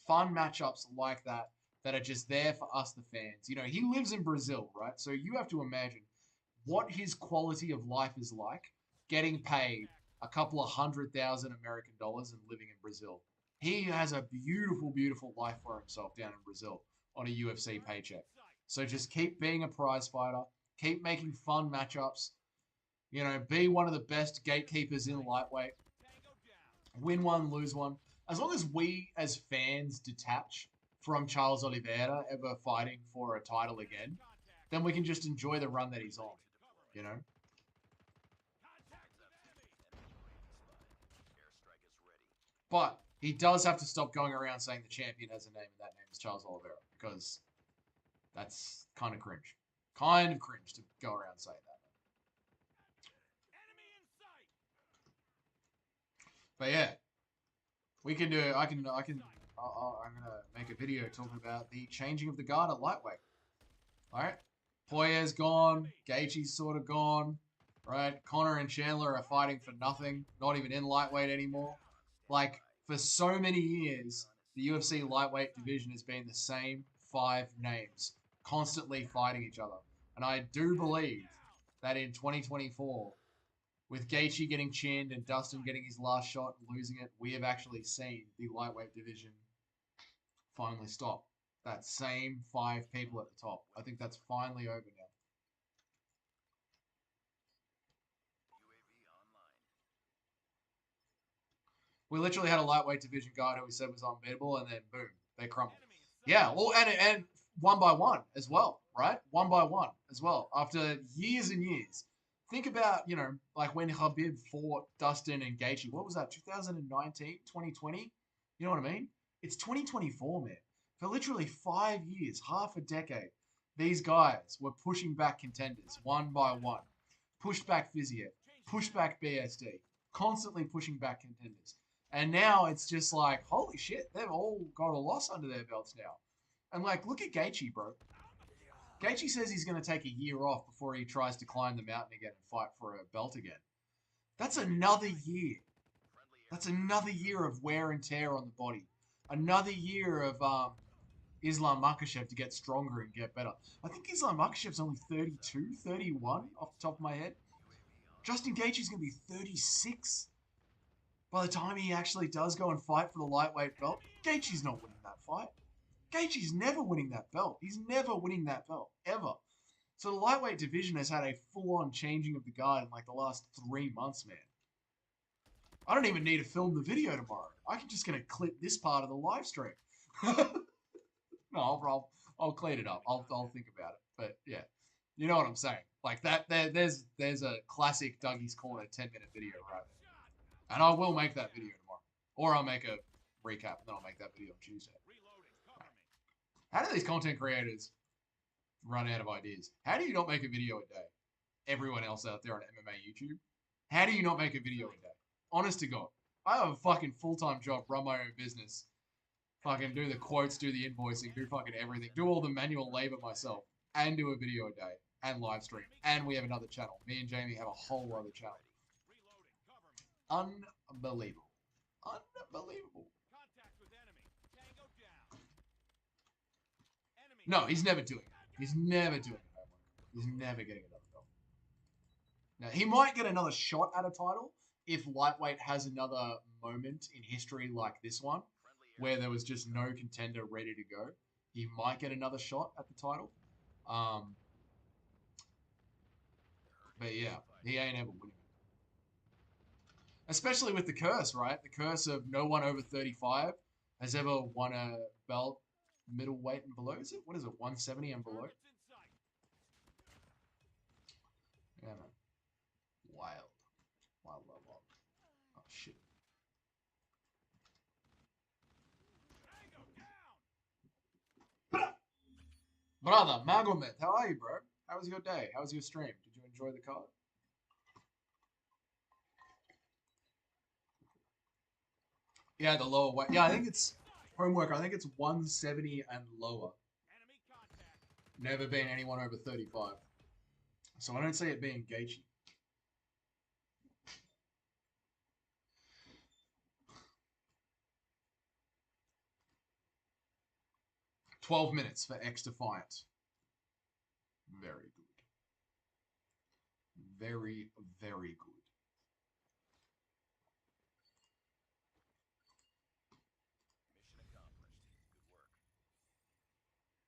Fun matchups like that are just there for us, the fans. He lives in Brazil, right? So you have to imagine what his quality of life is like getting paid a couple of $100,000 American dollars and living in Brazil. He has a beautiful, beautiful life for himself down in Brazil on a UFC paycheck. So just keep being a prize fighter. Keep making fun matchups. Be one of the best gatekeepers in lightweight. Win one, lose one. As long as we, as fans, detach from Charles Oliveira ever fighting for a title again, then we can just enjoy the run that he's on. But he does have to stop going around saying the champion has a name and that name is Charles Oliveira, because that's kind of cringe. Kind of cringe to go around saying that. But yeah, we can do it. I'm gonna make a video talking about the changing of the guard at lightweight. All right, Poirier's gone. Gaethje's sort of gone. Right, Connor and Chandler are fighting for nothing. Not even in lightweight anymore. Like, for so many years, the UFC lightweight division has been the same 5 names, constantly fighting each other. And I do believe that in 2024, with Gaethje getting chinned and Dustin getting his last shot and losing it, we have actually seen the lightweight division finally stop. That same 5 people at the top. I think that's finally over now. We literally had a lightweight division guard who we said was unbeatable, and then boom, they crumbled. Yeah, well, and one by one as well, right? One by one as well. After years and years. Think about, like when Khabib fought Dustin and Gaethje. What was that, 2019, 2020? You know what I mean? It's 2024, man. For literally 5 years, half a decade, these guys were pushing back contenders one by one. Pushed back Fiziev, pushed back BSD, constantly pushing back contenders. And now it's just like, holy shit, they've all got a loss under their belts now. And like, look at Gaethje, bro. Gaethje says he's going to take a year off before he tries to climb the mountain again and fight for a belt again. That's another year. That's another year of wear and tear on the body. Another year of Islam Makhachev to get stronger and get better. I think Islam Makhachev's only 32, 31 off the top of my head. Justin Gaethje's going to be 36 by the time he actually does go and fight for the lightweight belt. Gaethje's not winning that fight. Gaethje's never winning that belt. He's never winning that belt, ever. So the lightweight division has had a full-on changing of the guard in like the last 3 months, man. I don't even need to film the video tomorrow. I can just gonna clip this part of the live stream. No, I'll clean it up. I'll think about it. But yeah, you know what I'm saying. Like that. There's a classic Dougie's Corner 10-minute video right there, and I will make that video tomorrow, or I'll make a recap and then I'll make that video on Tuesday. How do these content creators run out of ideas? How do you not make a video a day? Everyone else out there on MMA YouTube, how do you not make a video a day? Honest to God, I have a fucking full-time job, run my own business, fucking do the quotes, do the invoicing, do fucking everything, do all the manual labor myself, and do a video a day, and live stream, and we have another channel. Me and Jamie have a whole other channel. Unbelievable. Unbelievable. No, he's never doing it. He's never doing it. He's never getting another belt. Now, he might get another shot at a title if lightweight has another moment in history like this one, where there was just no contender ready to go. He might get another shot at the title. But yeah, he ain't ever winning it. Especially with the curse, right? The curse of no one over 35 has ever won a belt middleweight and below. Is it? What is it? 170 and below? Yeah, man. Wild. Wild. Oh, shit. Brother, Magomed, how are you, bro? How was your day? How was your stream? Did you enjoy the card? Yeah, the lower weight. Yeah, I think it's homework. I think it's 170 and lower. Never been anyone over 35. So I don't see it being Gaethje. $12 minutes for X Defiant. Very good. Very, very good.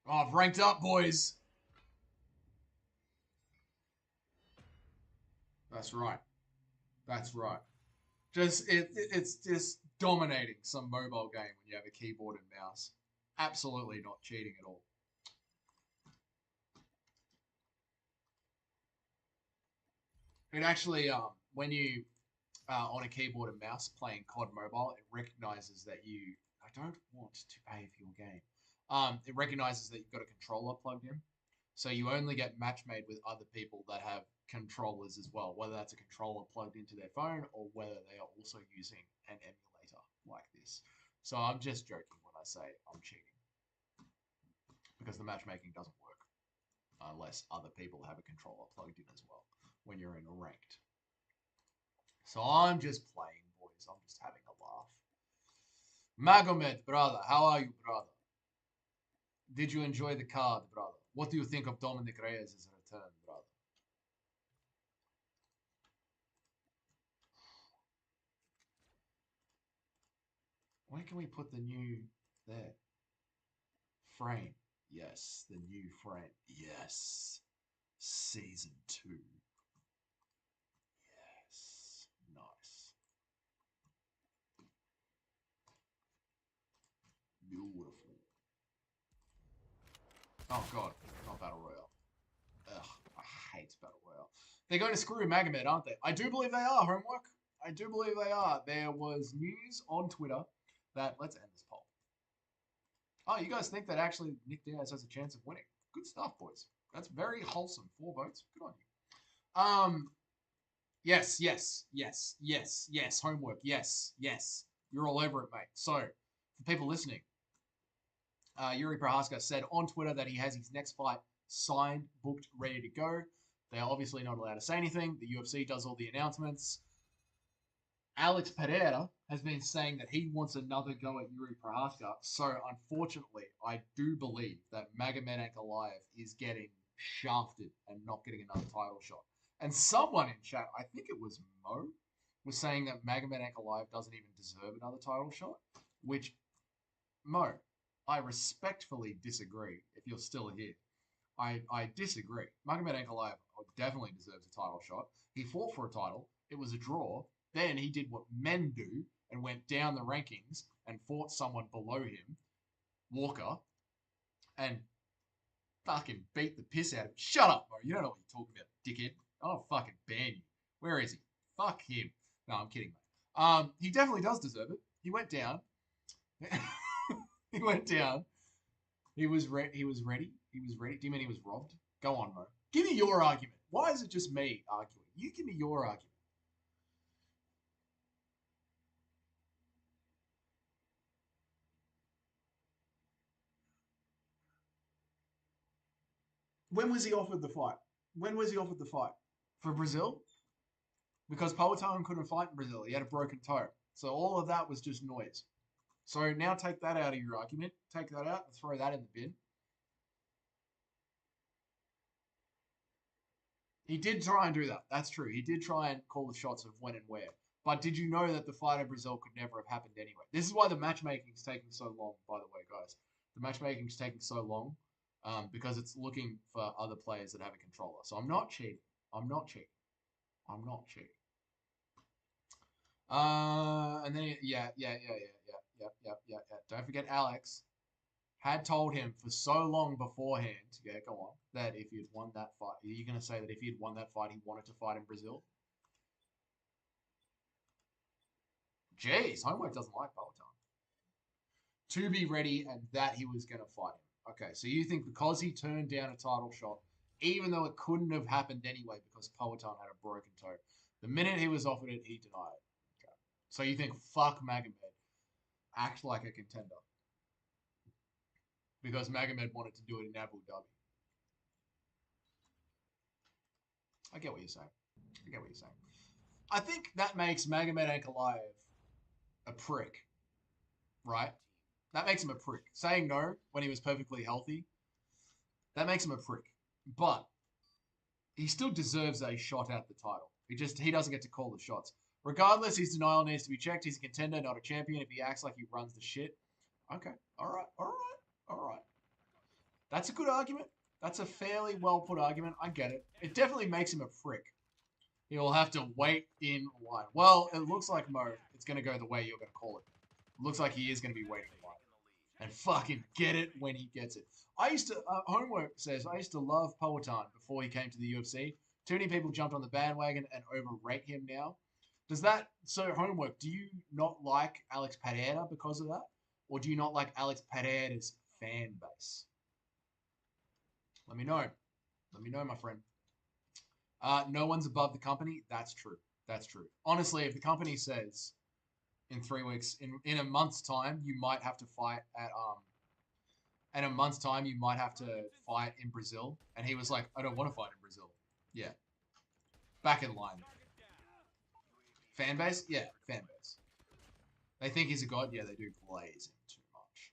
Oh, I've ranked up, boys. That's right. That's right. It's just dominating some mobile game when you have a keyboard and mouse. Absolutely not cheating at all. It actually, when you on a keyboard and mouse playing COD Mobile, it recognizes that you. I don't want to pay for your game. It recognizes that you've got a controller plugged in, so you only get match made with other people that have controllers as well, whether that's a controller plugged into their phone or whether they are also using an emulator like this. So I'm just joking when I say I'm cheating, because the matchmaking doesn't work unless other people have a controller plugged in as well when you're in a ranked. So I'm just playing, boys. I'm just having a laugh. Magomed, brother, how are you, brother? Did you enjoy the card, brother? What do you think of Dominic Reyes' return, brother? When can we put the new there? Frame. Yes, the new frame. Yes. Season 2. Yes. Nice. Beautiful. Oh god, not Battle Royale. Ugh, I hate Battle Royale. They're going to screw Magomed, aren't they? I do believe they are, homework. I do believe they are. There was news on Twitter that... Let's end this poll. Oh, you guys think that actually Nick Diaz has a chance of winning? Good stuff, boys. That's very wholesome. 4 votes. Good on you. Yes. Homework. Yes. You're all over it, mate. So, for people listening, Yuri Prohaska said on Twitter that he has his next fight signed, booked, ready to go. They're obviously not allowed to say anything. The UFC does all the announcements. Alex Pereira has been saying that he wants another go at Yuri Prohaska. So, unfortunately, I do believe that Magomed Ankalaev is getting shafted and not getting another title shot. And someone in chat, I think it was Mo, was saying that Magomed Ankalaev doesn't even deserve another title shot, which, Mo, I respectfully disagree if you're still here. I disagree. Magomed Ankalaev definitely deserves a title shot. He fought for a title. It was a draw. Then he did what men do and went down the rankings and fought someone below him, Walker, and fucking beat the piss out of him. Shut up, bro. You don't know what you're talking about, dickhead. I'll fucking ban you. Where is he? Fuck him. No, I'm kidding, mate. He definitely does deserve it. He went down. He went down. He was ready. He was ready. Do you mean he was robbed? Go on, Mo. Give me your argument. Why is it just me arguing? You give me your argument. When was he offered the fight? When was he offered the fight? For Brazil? Because Poatan couldn't fight in Brazil. He had a broken toe. So all of that was just noise. So now take that out of your argument. Take that out and throw that in the bin. He did try and do that. That's true. He did try and call the shots of when and where. But did you know that the fight in Brazil could never have happened anyway? This is why the matchmaking is taking so long, by the way, guys. The matchmaking is taking so long because it's looking for other players that have a controller. So I'm not cheating. I'm not cheating. I'm not cheating. And then, yeah. Don't forget Alex had told him for so long beforehand, yeah, go on, that if he'd won that fight, are you going to say that if he had won that fight, he wanted to fight in Brazil? Jeez, Homework doesn't like Peloton. To be ready and that he was going to fight him. Okay, so you think because he turned down a title shot, even though it couldn't have happened anyway because Peloton had a broken toe, the minute he was offered it, he denied it. Okay. So you think, fuck Magomed, act like a contender. Because Magomed wanted to do it in Abu Dhabi. I get what you're saying. I think that makes Magomed Ankalaev a prick, right? That makes him a prick. Saying no when he was perfectly healthy, that makes him a prick. But he still deserves a shot at the title. He doesn't get to call the shots. Regardless, his denial needs to be checked. He's a contender, not a champion. If he acts like he runs the shit, okay, all right. That's a good argument. That's a fairly well put argument. I get it. It definitely makes him a prick. He'll have to wait in line. Well, it looks like, Mo, it's going to go the way you're going to call it. It looks like he is going to be waiting in line. And fucking get it when he gets it. Homework says, I used to love Poatan before he came to the UFC. Too many people jumped on the bandwagon and overrate him now. Homework, do you not like Alex Pereira because of that? Or do you not like Alex Pereira's fan base? Let me know. Let me know, my friend. No one's above the company. That's true. Honestly, if the company says in 3 weeks, in a month's time, you might have to fight in a month's time, you might have to fight in Brazil. And he was like, I don't want to fight in Brazil. Yeah. Back in line. Fan base? Yeah, fan base. They think he's a god? Yeah, they do glaze him too much.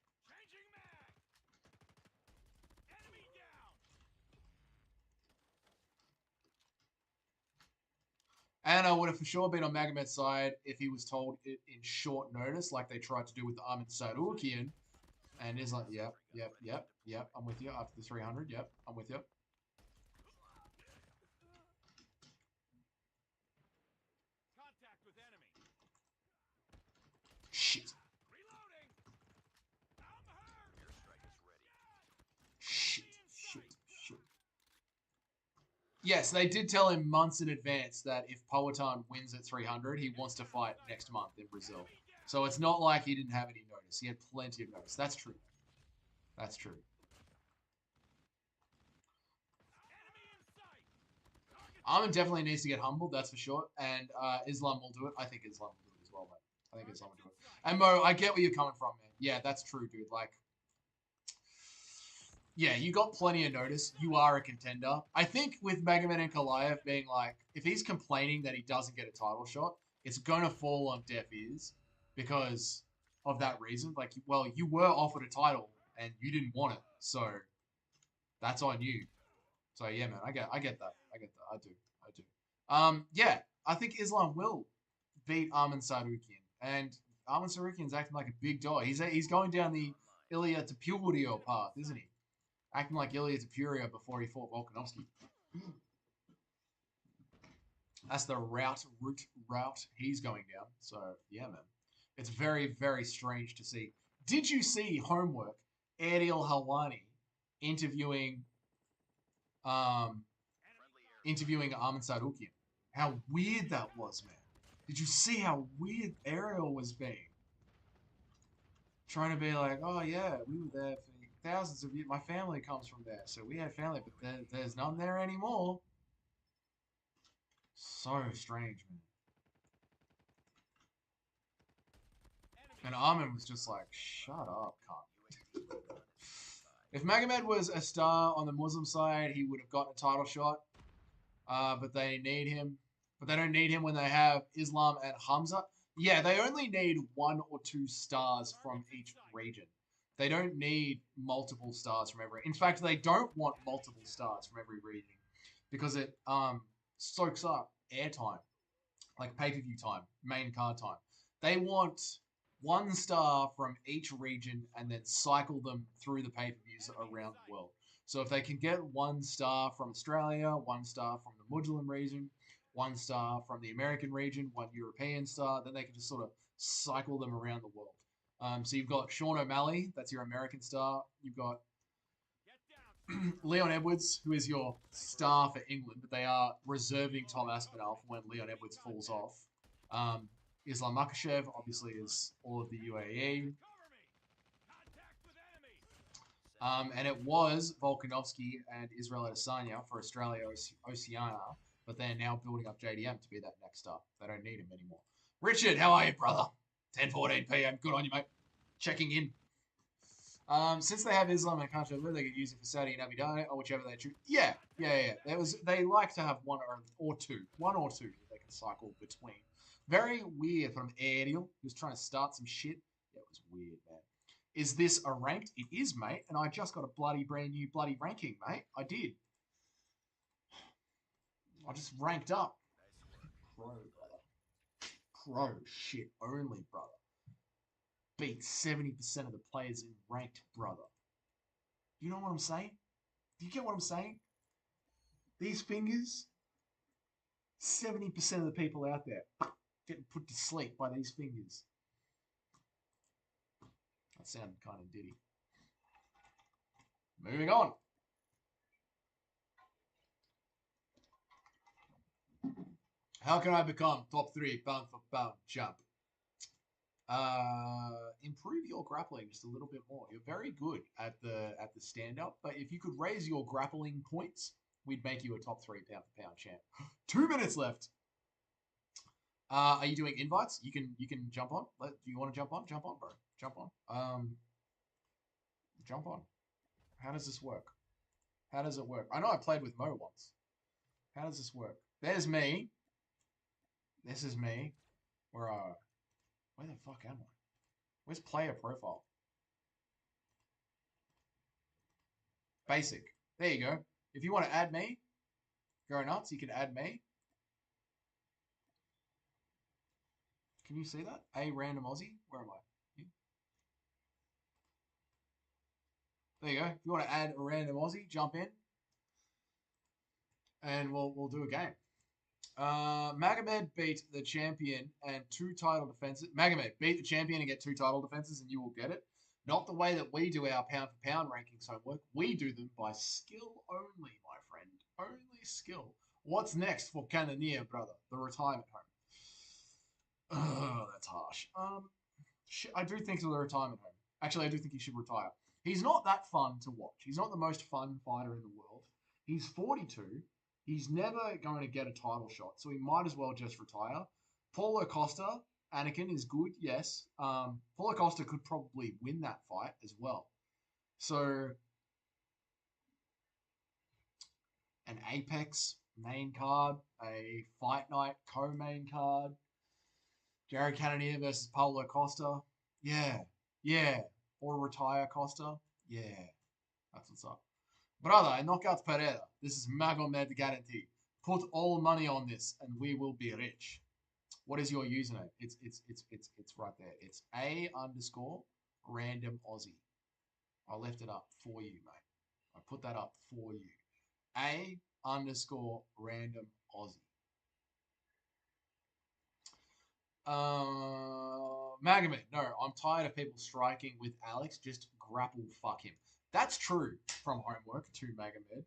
And I would have for sure been on Magomed's side if he was told it in short notice, like they tried to do with the Armin Sarukian. And he's like, yep, I'm with you. After the 300, yep, I'm with you. Contact with enemy. Shit. Reloading. I'm hurt. Airstrike is ready. Shit. Yes, they did tell him months in advance that if Poatan wins at 300, he wants to fight next month in Brazil. So it's not like he didn't have any notice. He had plenty of notice. That's true. Armin definitely needs to get humbled, that's for sure. And Islam will do it. I think Islam will do it as well, mate. I think Islam will do it. And Mo, I get where you're coming from, man. Yeah, that's true, dude. Like, Yeah, you got plenty of notice. You are a contender. I think with Magomed and Kalayev being like, if he's complaining that he doesn't get a title shot, it's gonna fall on deaf ears because of that reason. Like, well, you were offered a title and you didn't want it, so that's on you. So yeah, man, I get that. I get that. I do. I do. Yeah, I think Islam will beat Arman Sarukian, and Arman Sarukian's acting like a big dog. He's going down the Ilya Tapurio path, isn't he? Acting like Ilya Tapurio before he fought Volkanovski. That's the route he's going down. So yeah, man, it's very very strange to see. Did you see Homework Adil Halwani interviewing um interviewing Arman Sarukian? How weird that was, man. Did you see how weird Ariel was being? Trying to be like, oh yeah, we were there for thousands of years. My family comes from there, so we had family, but there's none there anymore. So strange, man. And Armin was just like, shut up, cunt. If Magomed was a star on the Muslim side, he would have gotten a title shot. But they need him. But they don't need him when they have Islam and Hamza. Yeah, they only need 1 or 2 stars from each region. They don't need multiple stars from every. In fact, they don't want multiple stars from every region because it soaks up airtime, like pay-per-view time, main card time. They want 1 star from each region and then cycle them through the pay-per-views around the world. So if they can get 1 star from Australia, 1 star from the Muslim region, 1 star from the American region, 1 European star, then they can just sort of cycle them around the world. So you've got Sean O'Malley, that's your American star. You've got Leon Edwards, who is your star for England, but they are reserving Tom Aspinall for when Leon Edwards falls off. Islam Makhachev, obviously, is all of the UAE. And it was Volkanovski and Israel Adesanya for Australia Oceania, but they're now building up JDM to be that next star. They don't need him anymore. Richard, how are you, brother? 10:14 p.m. Good on you, mate. Checking in. Since they have Islam and Makhachev, they could use it for Saudi and Abu Dhabi or whichever they choose. Yeah. They like to have 1 or 2. 1 or 2 that they can cycle between. Very weird from Ariel, who's trying to start some shit. Yeah, it was weird, man. Is this a ranked? It is, mate. And I just got a brand new ranking, mate. I did. I just ranked up. Pro, brother. Pro shit only, brother. Beat 70% of the players in ranked, brother. You know what I'm saying? Do you get what I'm saying? These fingers, 70% of the people out there getting put to sleep by these fingers. That sounded kind of ditty. Moving on. How can I become top 3 pound for pound champ? Improve your grappling just a little bit more. You're very good at the stand up, but if you could raise your grappling points, we'd make you a top 3 pound for pound champ. 2 minutes left. Are you doing invites? You can jump on. Do you want to jump on? Jump on, bro. Jump on. Jump on. How does this work? How does it work? I know I played with Mo once. How does this work? There's me. This is me. Where the fuck am I? Where's player profile? Basic. There you go. If you want to add me, go nuts, you can add me. Can you see that? A random Aussie? Where am I? Here? There you go. If you want to add a random Aussie, jump in. And we'll do a game. Magomed beat the champion and 2 title defenses. Magomed beat the champion and get 2 title defenses, and you will get it. Not the way that we do our pound for pound rankings homework. We do them by skill only, my friend. Only skill. What's next for Cannoneer, brother? The retirement home. Oh, that's harsh. I do think of the retirement home. Actually, I do think he should retire. He's not that fun to watch. He's not the most fun fighter in the world. He's 42. He's never going to get a title shot, so he might as well just retire. Paulo Costa, Anakin, is good, yes. Paulo Costa could probably win that fight as well. So an Apex main card, a Fight Night co-main card, Jared Cannonier versus Paulo Costa. Yeah, yeah. Or retire Costa. Yeah, that's what's up. Brother, Knockouts Pereira. This is Magomed guarantee. Put all money on this, and we will be rich. What is your username? It's right there. It's A underscore random Aussie. I left it up for you, mate. I put that up for you. A underscore random Aussie. Magomed, no, I'm tired of people striking with Alex. Just grapple fuck him. That's true from homework to Magomed.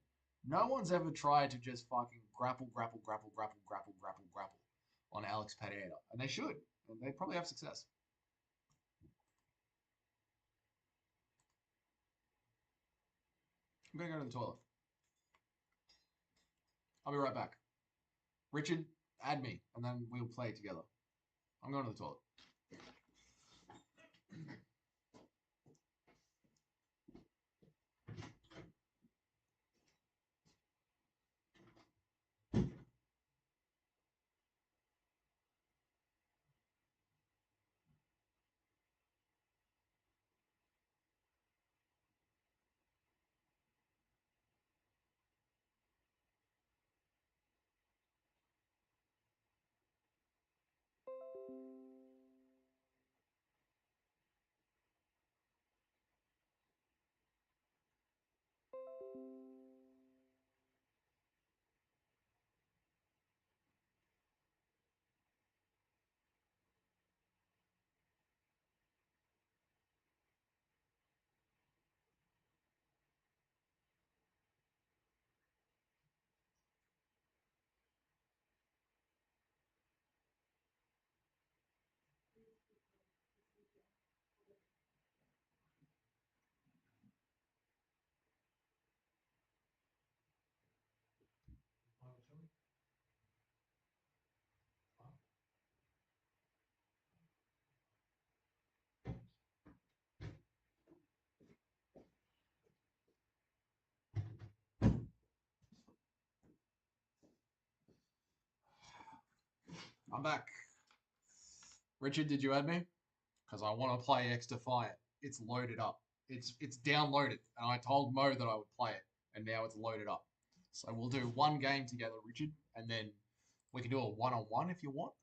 No one's ever tried to just fucking grapple on Alex Pereira. And they should. And they probably have success. I'm going to go to the toilet. I'll be right back. Richard, add me, and then we'll play together. I'm going to the toilet. I'm back. Richard, did you add me? Because I want to play X Defiant. It's loaded up. It's downloaded, and I told Mo that I would play it, and now it's loaded up. So we'll do one game together, Richard, and then we can do a one-on-one if you want.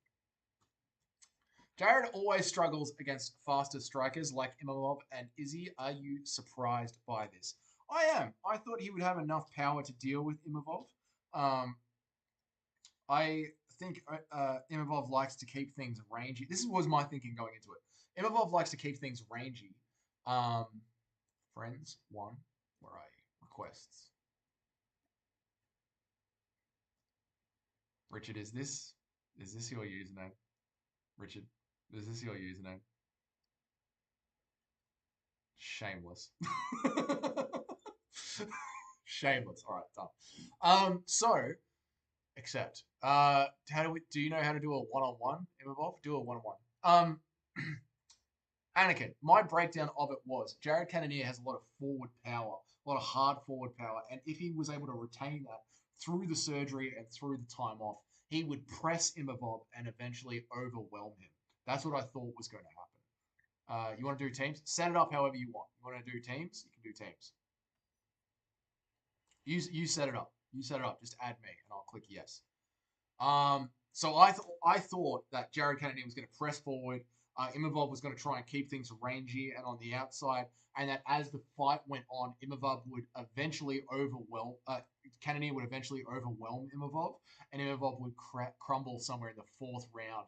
Jared always struggles against faster strikers like Imamov and Izzy. Are you surprised by this? I am. I thought he would have enough power to deal with Imamov. I think Imavov likes to keep things rangy. This was my thinking going into it. Imavov likes to keep things rangy. Friends, one, where are you? Requests. Richard, is this your username? Richard, is this your username? Shameless. Shameless. All right, done. So accept. Do you know how to do a one-on-one, Imavov? Do a one-on-one. Anakin, my breakdown of it was Jared Cannonier has a lot of forward power, a lot of hard forward power, and if he was able to retain that through the surgery and through the time off, he would press Imavov and eventually overwhelm him. That's what I thought was going to happen. You want to do teams? Set it up however you want. You want to do teams? You can do teams. You set it up. You set it up. Just add me, and I'll click yes. So I thought that Jared Kennedy was going to press forward. Imavov was going to try and keep things rangy and on the outside, and that as the fight went on, Imavov would eventually overwhelm. Kennedy would eventually overwhelm Imavov, and Imavov would crumble somewhere in the fourth, fourth round.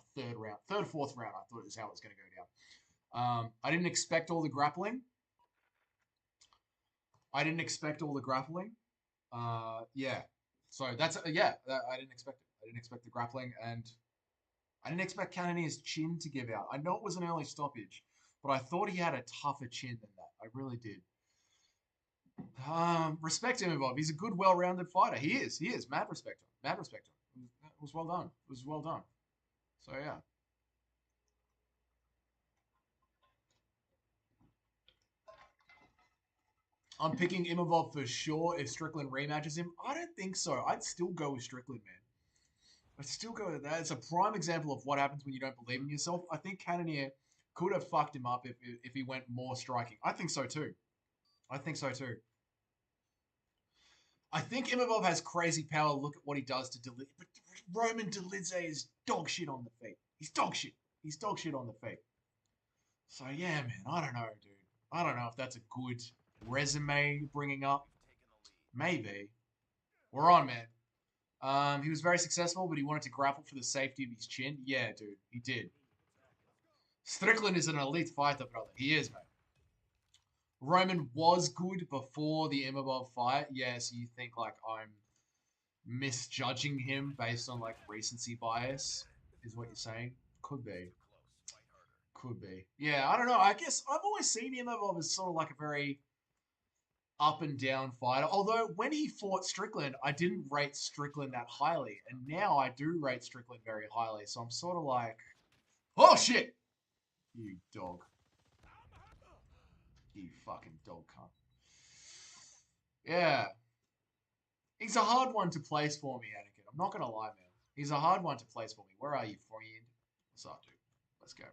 I thought it was how it was going to go down. I didn't expect all the grappling. Yeah. So that's I didn't expect it. I didn't expect the grappling, and I didn't expect Cannonier's chin to give out. I know it was an early stoppage, but I thought he had a tougher chin than that. I really did. Respect him, Bob. He's a good, well-rounded fighter. He is. Mad respect him. Mad respect him. It was well done. It was well done. So yeah. I'm picking Imavov for sure if Strickland rematches him. I don't think so. I'd still go with Strickland, man. I'd still go with that. It's a prime example of what happens when you don't believe in yourself. I think Cannonier could have fucked him up if he went more striking. I think so too. I think so too. I think Imavov has crazy power. Look at what he does to Delidze. But Roman Delidze is dog shit on the feet. He's dog shit. He's dog shit on the feet. So yeah, man. I don't know, dude. I don't know if that's a good resume bringing up. Maybe. We're on, man. He was very successful, but he wanted to grapple for the safety of his chin. Yeah, dude. He did. Strickland is an elite fighter, brother. He is, man. Roman was good before the Imavov fight. Yes, you think like I'm misjudging him based on like recency bias, is what you're saying? Could be. Could be. Yeah, I don't know. I guess I've always seen Imavov as sort of like a very up and down fighter. Although when he fought Strickland, I didn't rate Strickland that highly. And now I do rate Strickland very highly. So I'm sort of like, oh shit! You dog. You fucking dog cunt. Yeah. He's a hard one to place for me, Anakin. I'm not going to lie, man. He's a hard one to place for me. Where are you, friend? What's up, dude? Let's go.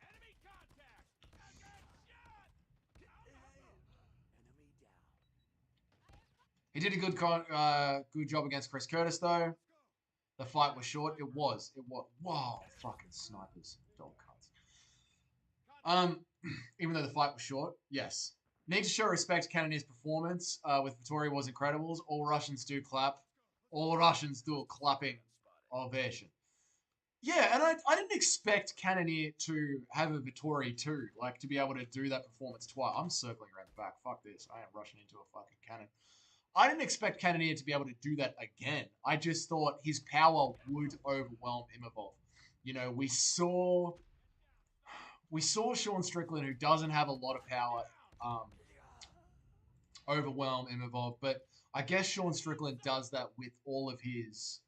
Enemy contact! I got shot! Enemy down. He did a good job against Chris Curtis, though. The fight was short. It was. It was. Wow, fucking snipers. Dog cunts. Even though the fight was short, yes. Need to show respect to Cannonier's performance with Vittori was incredible. All Russians do clap. All Russians do a clapping ovation. Yeah, and I didn't expect Cannonier to have a Vittori too, like to be able to do that performance twice. I'm circling around the back. Fuck this. I am rushing into a fucking cannon. I didn't expect Cannonier to be able to do that again. I just thought his power would overwhelm Imavov. You know, we saw Sean Strickland, who doesn't have a lot of power, overwhelm Imavov, but I guess Sean Strickland does that with all of his,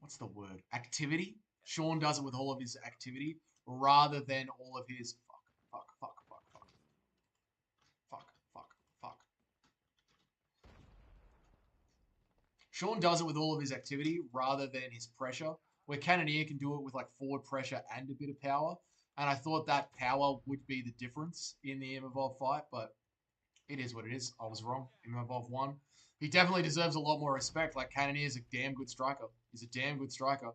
what's the word? Activity. Sean does it with all of his activity rather than all of his fuck. Sean does it with all of his activity rather than his pressure, where Cannonier can do it with like forward pressure and a bit of power. And I thought that power would be the difference in the Imavov fight, but it is what it is. I was wrong. Imavov won. He definitely deserves a lot more respect. Like, Cannonier is a damn good striker. He's a damn good striker.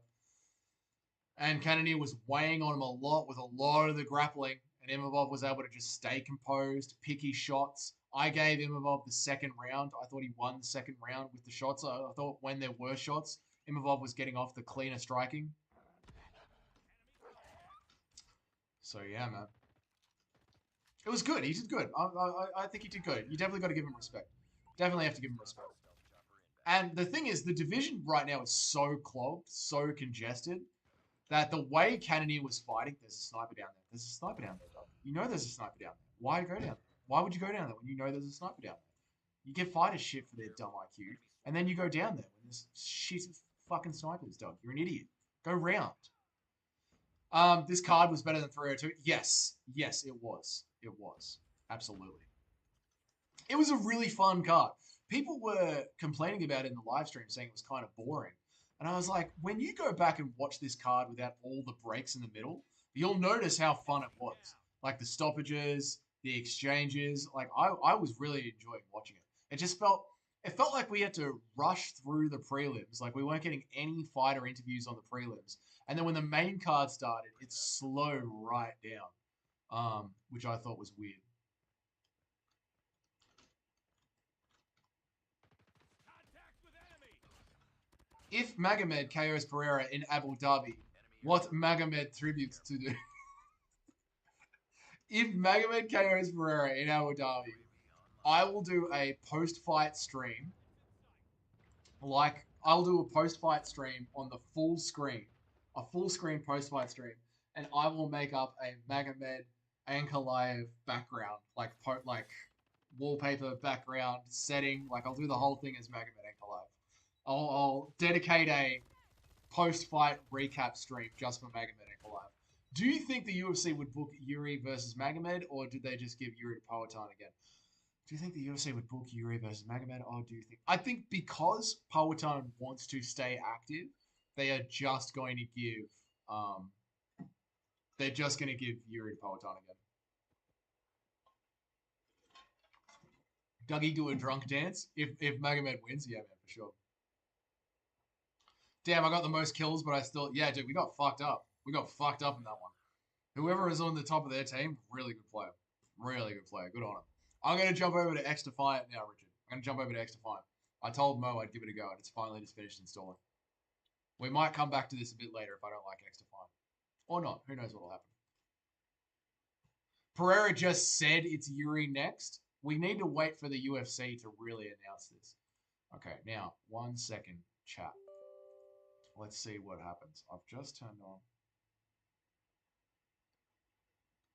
And Cannonier was weighing on him a lot with a lot of the grappling, and Imavov was able to just stay composed, pick his shots. I gave Imavov the second round. I thought he won the second round with the shots. I thought when there were shots, Imavov was getting off the cleaner striking. So, yeah, man. It was good. He did good. I think he did good. You definitely got to give him respect. Definitely have to give him respect. And the thing is, the division right now is so clogged, so congested, that the way Cannonier was fighting, there's a sniper down there. There's a sniper down there, dog. You know there's a sniper down there. Why go down there? Why would you go down there when you know there's a sniper down there? You get fighters shit for their dumb IQ, and then you go down there when there's shit fucking snipers, dog. You're an idiot. Go round. This card was better than 302. Yes, it was. It was. Absolutely. It was a really fun card. People were complaining about it in the live stream, saying it was kind of boring. And I was like, when you go back and watch this card without all the breaks in the middle, you'll notice how fun it was. Like the stoppages, the exchanges. Like I was really enjoying watching it. It felt like we had to rush through the prelims. Like we weren't getting any fighter interviews on the prelims. And then when the main card started, it slowed right down, which I thought was weird. If Magomed KOs Pereira in Abu Dhabi, what Magomed tributes to do? If Magomed KOs Pereira in Abu Dhabi, I will do a post-fight stream. Like, I'll do a post-fight stream on the full screen. A full screen post-fight stream. And I will make up a Magomed Ankalaev background. Like wallpaper background setting. Like, I'll do the whole thing as Magomed Ankalaev. I'll dedicate a post-fight recap stream just for Magomed Ankalaev. Do you think the UFC would book Yuri versus Magomed, or did they just give Yuri to Powhatan again? Do you think the UFC would book Yuri versus Magomed, or do you think? I think because Powhatan wants to stay active, they are just going to give. Um, they're just going to give Yuri to Powhatan again. Dougie do a drunk dance if Magomed wins, yeah, man, for sure. Damn, I got the most kills, but I still, yeah, dude, we got fucked up. We got fucked up in that one. Whoever is on the top of their team, really good player. Really good player. Good on him. I'm going to jump over to X Defiant now, Richard. I'm going to jump over to X Defiant. I told Mo I'd give it a go, and it's finally just finished installing. We might come back to this a bit later if I don't like X Defiant. Or not. Who knows what will happen. Pereira just said it's Yuri next. We need to wait for the UFC to really announce this. Okay, now, 1 second, chat. Let's see what happens. I've just turned on.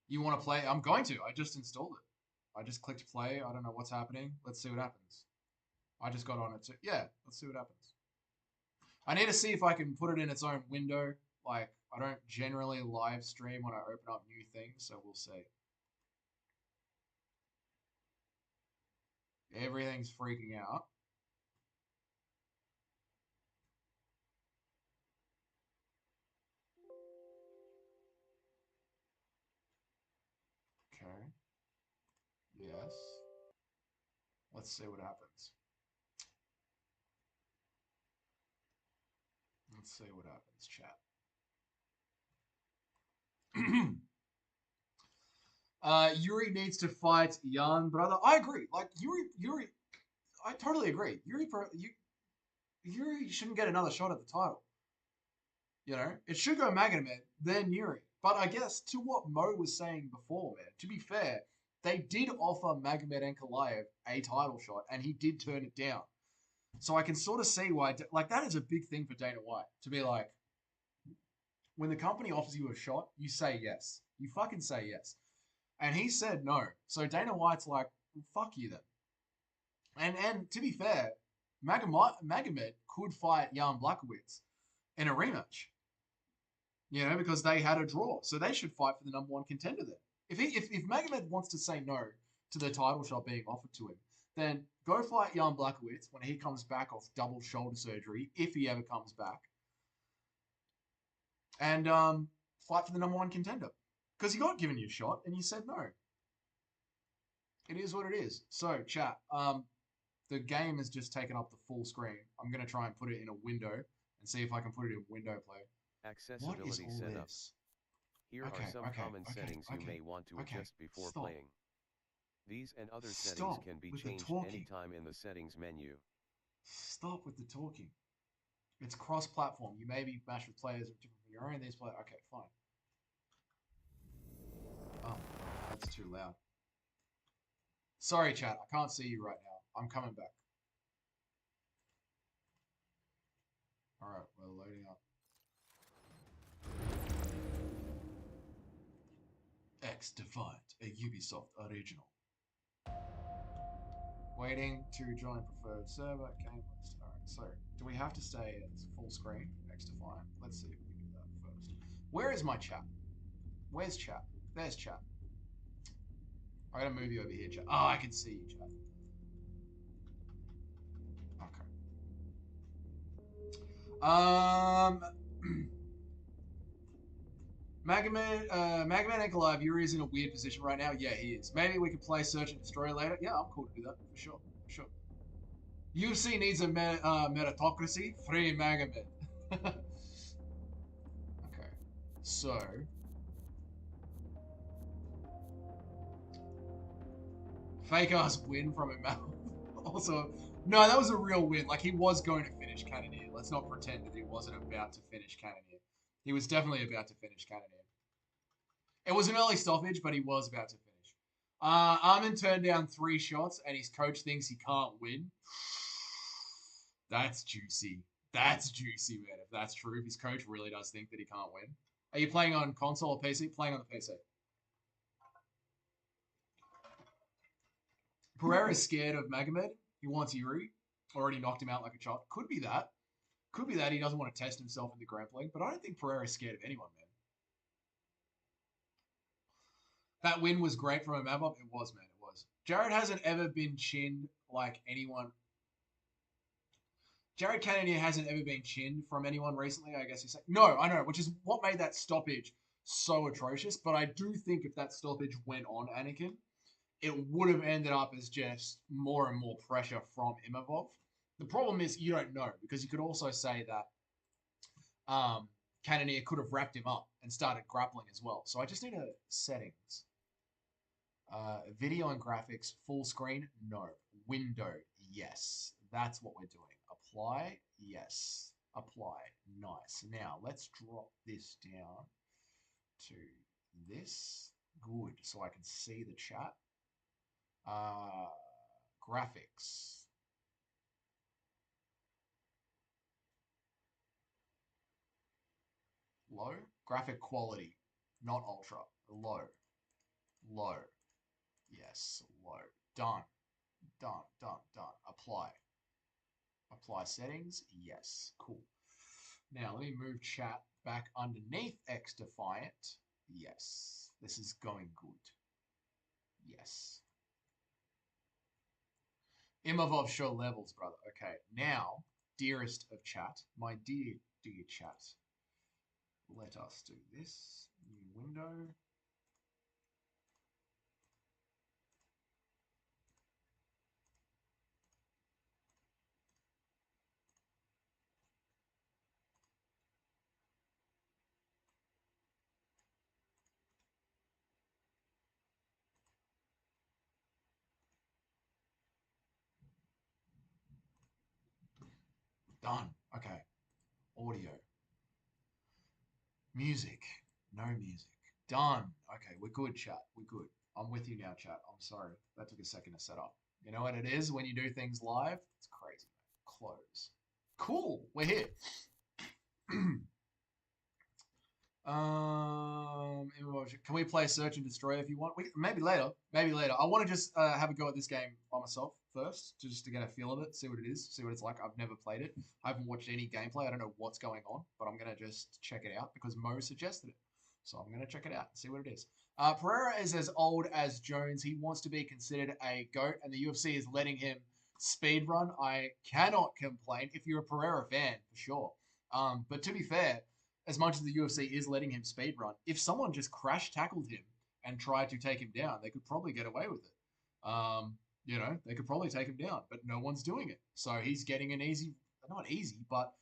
You want to play? I'm going to. I just installed it. I just clicked play. I don't know what's happening. Let's see what happens. I just got on it too. Yeah, let's see what happens. I need to see if I can put it in its own window. Like, I don't generally live stream when I open up new things, so we'll see. Everything's freaking out. Okay. Yes. Let's see what happens. Let's see what happens, chat. Yuri needs to fight Jan, brother. I agree. Like Yuri, I totally agree. Yuri shouldn't get another shot at the title. You know, it should go Magomed, then Yuri. But I guess to what Mo was saying before, man, to be fair, they did offer Magomed Ankalaev a title shot, and he did turn it down. So I can sort of see why, like, that is a big thing for Dana White to be like, when the company offers you a shot, you say yes. You fucking say yes. And he said no. So Dana White's like, well, fuck you then. And to be fair, Magomed could fight Jan Blachowicz in a rematch. You know, because they had a draw. So they should fight for the number one contender then. If Magomed wants to say no to the title shot being offered to him, then go fight Jan Blachowicz when he comes back off double shoulder surgery, if he ever comes back. And fight for the number one contender. Because he got given you a shot and you said no. It is what it is. So, chat, the game has just taken up the full screen. I'm going to try and put it in a window and see if I can put it in window play. What is all setup. this? Here are some common settings you may want to adjust before playing. These and other settings can be changed anytime in the settings menu. Stop with the talking. It's cross-platform. You may be matched with players different from your own. These players. Okay, fine. Oh, that's too loud. Sorry, chat. I can't see you right now. I'm coming back. All right, we're loading up. X Defiant, a Ubisoft original. Waiting to join preferred server. Game list. All right. So, do we have to stay at full screen? X Defiant. Let's see if we can do that first. Where is my chat? Where's chat? There's chat. I gotta move you over here, chat. Oh, I can see you, chat. Okay. Magomed Ankalaev, Yuri is in a weird position right now. Yeah, he is. Maybe we could play Search and Destroy later. Yeah, I'm cool to do that for sure. For sure. UFC needs a meritocracy. Free Magomed. Okay. So. Fake ass win from him. Also, no, that was a real win. Like, he was going to finish Cannonier. Let's not pretend that he wasn't about to finish Cannonier. He was definitely about to finish Cannonier. It was an early stoppage, but he was about to finish. Armin turned down 3 shots, and his coach thinks he can't win. That's juicy. That's juicy, man. If that's true, if his coach really does think that he can't win. Are you playing on console or PC? Playing on the PC. Pereira's scared of Magomed. He wants Yuri. Already knocked him out like a child. Could be that. Could be that he doesn't want to test himself in the grappling. But I don't think Pereira's scared of anyone, man. That win was great from a map up. It was, man. It was. Jared hasn't ever been chinned like anyone. Jared Cannonier hasn't ever been chinned from anyone recently, I guess you say. No, I know, which is what made that stoppage so atrocious. But I do think if that stoppage went on Anakin, it would have ended up as just more and more pressure from Imavov. The problem is you don't know, because you could also say that Cannonier could have wrapped him up and started grappling as well. So I just need a settings. Video and graphics, full screen, no. Window, yes. That's what we're doing. Apply, yes. Apply, nice. Now let's drop this down to this. Good, so I can see the chat. Graphics. Low. Graphic quality, not ultra. Low. Low. Yes, low. Done. Done, done, done. Apply. Apply settings. Yes, cool. Now let me move chat back underneath X Defiant. Yes, this is going good. Yes. Imavov show levels, brother. Okay, now, dearest of chat, my dear chat, let us do this. New window. Done. Okay. Audio. Music. No music. Done. Okay, we're good, chat. We're good. I'm with you now, chat. I'm sorry. That took a second to set up. You know what it is when you do things live? It's crazy. Close. Cool. We're here. Can we play Search and Destroy if you want? Maybe later. Maybe later. I want to just have a go at this game by myself first, just to get a feel of it, see what it is, see what it's like. I've never played it. I haven't watched any gameplay. I don't know what's going on, but I'm gonna just check it out because Mo suggested it. So I'm gonna check it out and see what it is. Pereira is as old as Jones. He wants to be considered a GOAT, and the UFC is letting him speed run. I cannot complain if you're a Pereira fan, for sure. But to be fair, as much as the UFC is letting him speed run, if someone just crash tackled him and tried to take him down, they could probably get away with it. You know, they could probably take him down, but no one's doing it. So he's getting an easy, not easy, but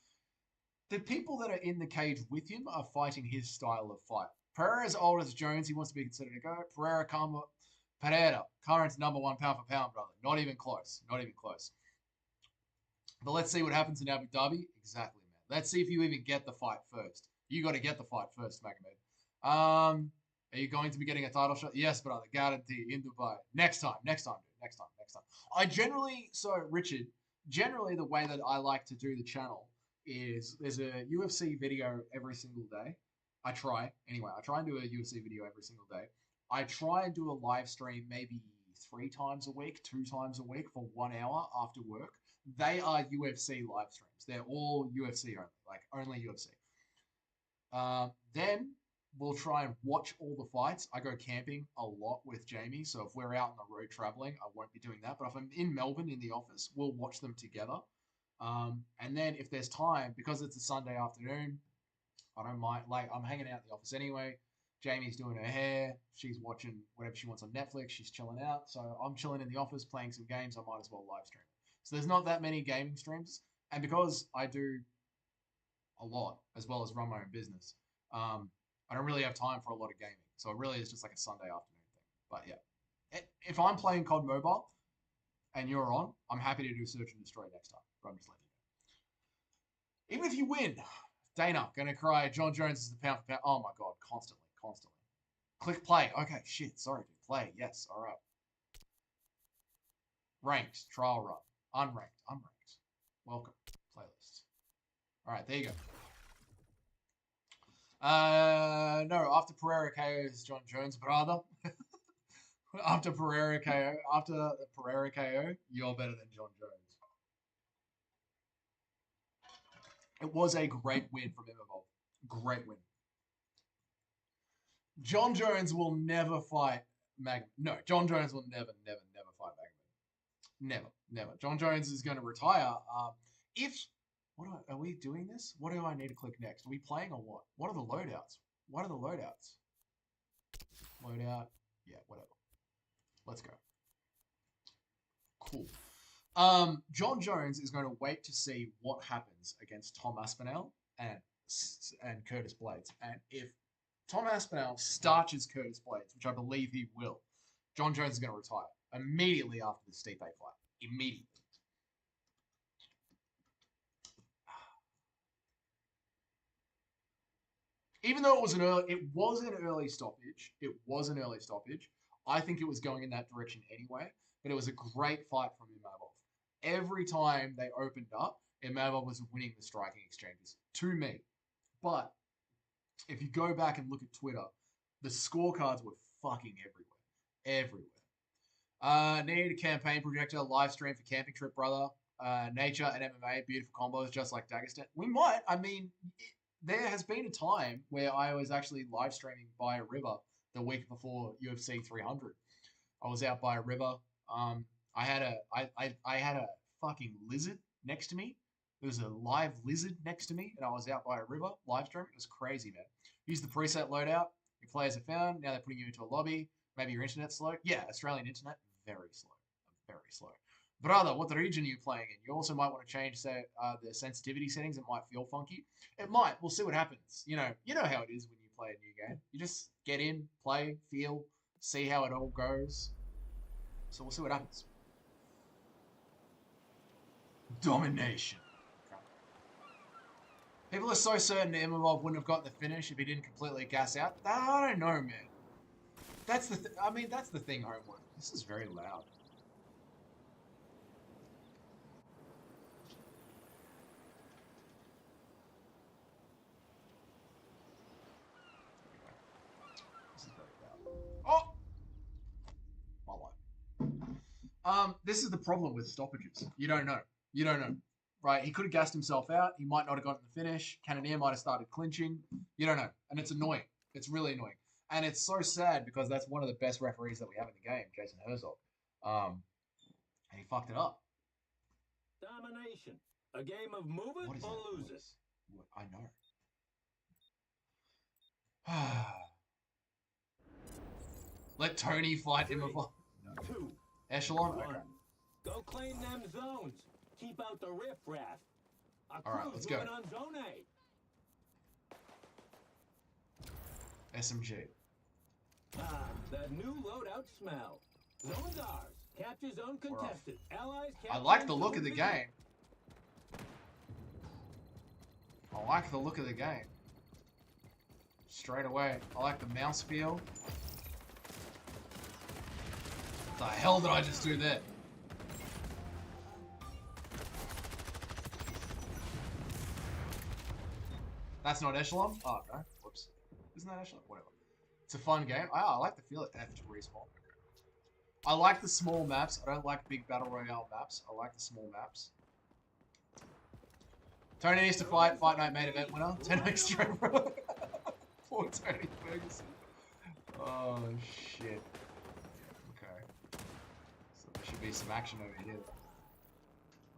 the people that are in the cage with him are fighting his style of fight. Pereira's old as Jones. He wants to be considered a GOAT. Pereira, current number one pound for pound, brother. Not even close. Not even close. But let's see what happens in Abu Dhabi. Exactly, man. Let's see if you even get the fight first. You got to get the fight first, Magomed. Are you going to be getting a title shot? Yes, brother. Guarantee in Dubai. Next time, dude. Next time. I generally, Richard, generally the way that I like to do the channel is there's a UFC video every single day. I try and do a UFC video every single day. I try and do a live stream maybe 3 times a week, 2 times a week for 1 hour after work. They are UFC live streams. They're all UFC only, like only UFC. Then we'll try and watch all the fights. I go camping a lot with Jamie, so if we're out on the road traveling, I won't be doing that. But if I'm in Melbourne in the office, we'll watch them together. And then if there's time, because it's a Sunday afternoon, I don't mind. Like, I'm hanging out in the office anyway. Jamie's doing her hair. She's watching whatever she wants on Netflix. She's chilling out. So I'm chilling in the office playing some games. I might as well live stream. So there's not that many gaming streams. And because I do a lot as well as run my own business, I don't really have time for a lot of gaming. So it really is just like a Sunday afternoon thing. But yeah, if I'm playing COD Mobile and you're on, I'm happy to do Search and Destroy next time. But I'm just letting you know. Even if you win, Dana, gonna cry. John Jones is the pound for pound. Oh my God, constantly. Click play. Okay, shit. Sorry, dude. Play. Yes. All right. Ranked. Trial run. Unranked. Welcome. Playlist. All right, there you go. No, after Pereira KO is John Jones, brother. after Pereira KO, you're better than John Jones. It was a great win from Imavov. Great win. John Jones will never fight Magnum. No, John Jones will never fight Magnum. Never. John Jones is going to retire. Are we doing this? What do I need to click next? Are we playing or what? What are the loadouts? Loadout. Yeah, whatever. Let's go. Cool. John Jones is going to wait to see what happens against Tom Aspinall and Curtis Blades. And if Tom Aspinall starches Curtis Blades, which I believe he will, John Jones is going to retire immediately after the Stipe fight. Immediately. Even though it was an early stoppage. I think it was going in that direction anyway. But it was a great fight from Imavov. Every time they opened up, Imavov was winning the striking exchanges to me. But if you go back and look at Twitter, the scorecards were fucking everywhere. Need a campaign projector, live stream for camping trip, brother. Nature and MMA, beautiful combos, just like Dagestan. We might. I mean, there has been a time where I was actually live streaming by a river the week before UFC 300. I was out by a river. I had a fucking lizard next to me. There was a live lizard next to me, and I was out by a river live streaming. It was crazy, man. Use the preset loadout. Your players are found. Now they're putting you into a lobby. Maybe your internet's slow. Yeah, Australian internet, very slow. Brother, what region are you playing in? You also might want to change the sensitivity settings. It might feel funky. It might. We'll see what happens. You know how it is when you play a new game. You just get in, play, feel, see how it all goes. So we'll see what happens. Domination. People are so certain Imavov wouldn't have gotten the finish if he didn't completely gas out. I don't know, man. That's the thing, Homewood. This is very loud. This is very loud. Oh! My life. This is the problem with stoppages. You don't know. Right, he could have gassed himself out. He might not have gotten the finish. Cannoneer might have started clinching. You don't know. And it's annoying. It's really annoying. And it's so sad because that's one of the best referees that we have in the game, Jason Herzog. And he fucked it up. Domination. A game of move it or lose it. I know. Let Tony fight him. Two. Echelon? Okay. Go claim them zones. Keep out the riffraff. All right, let's go. On zone A. SMG. That new loadout smell. Zone's ours. Capture zone contested. Allies capture. I like the look of the game. Straight away. I like the mouse feel. What the hell did I just do there? That's not Echelon? Oh, no. Whoops. Isn't that Echelon? Whatever. It's a fun game. I like the feel of F to respawn. I like the small maps. I don't like big Battle Royale maps. I like the small maps. Tony needs to fight. Fight Night main event winner. 10 extra. Poor Tony Ferguson. Oh, shit. Okay. So there should be some action over here.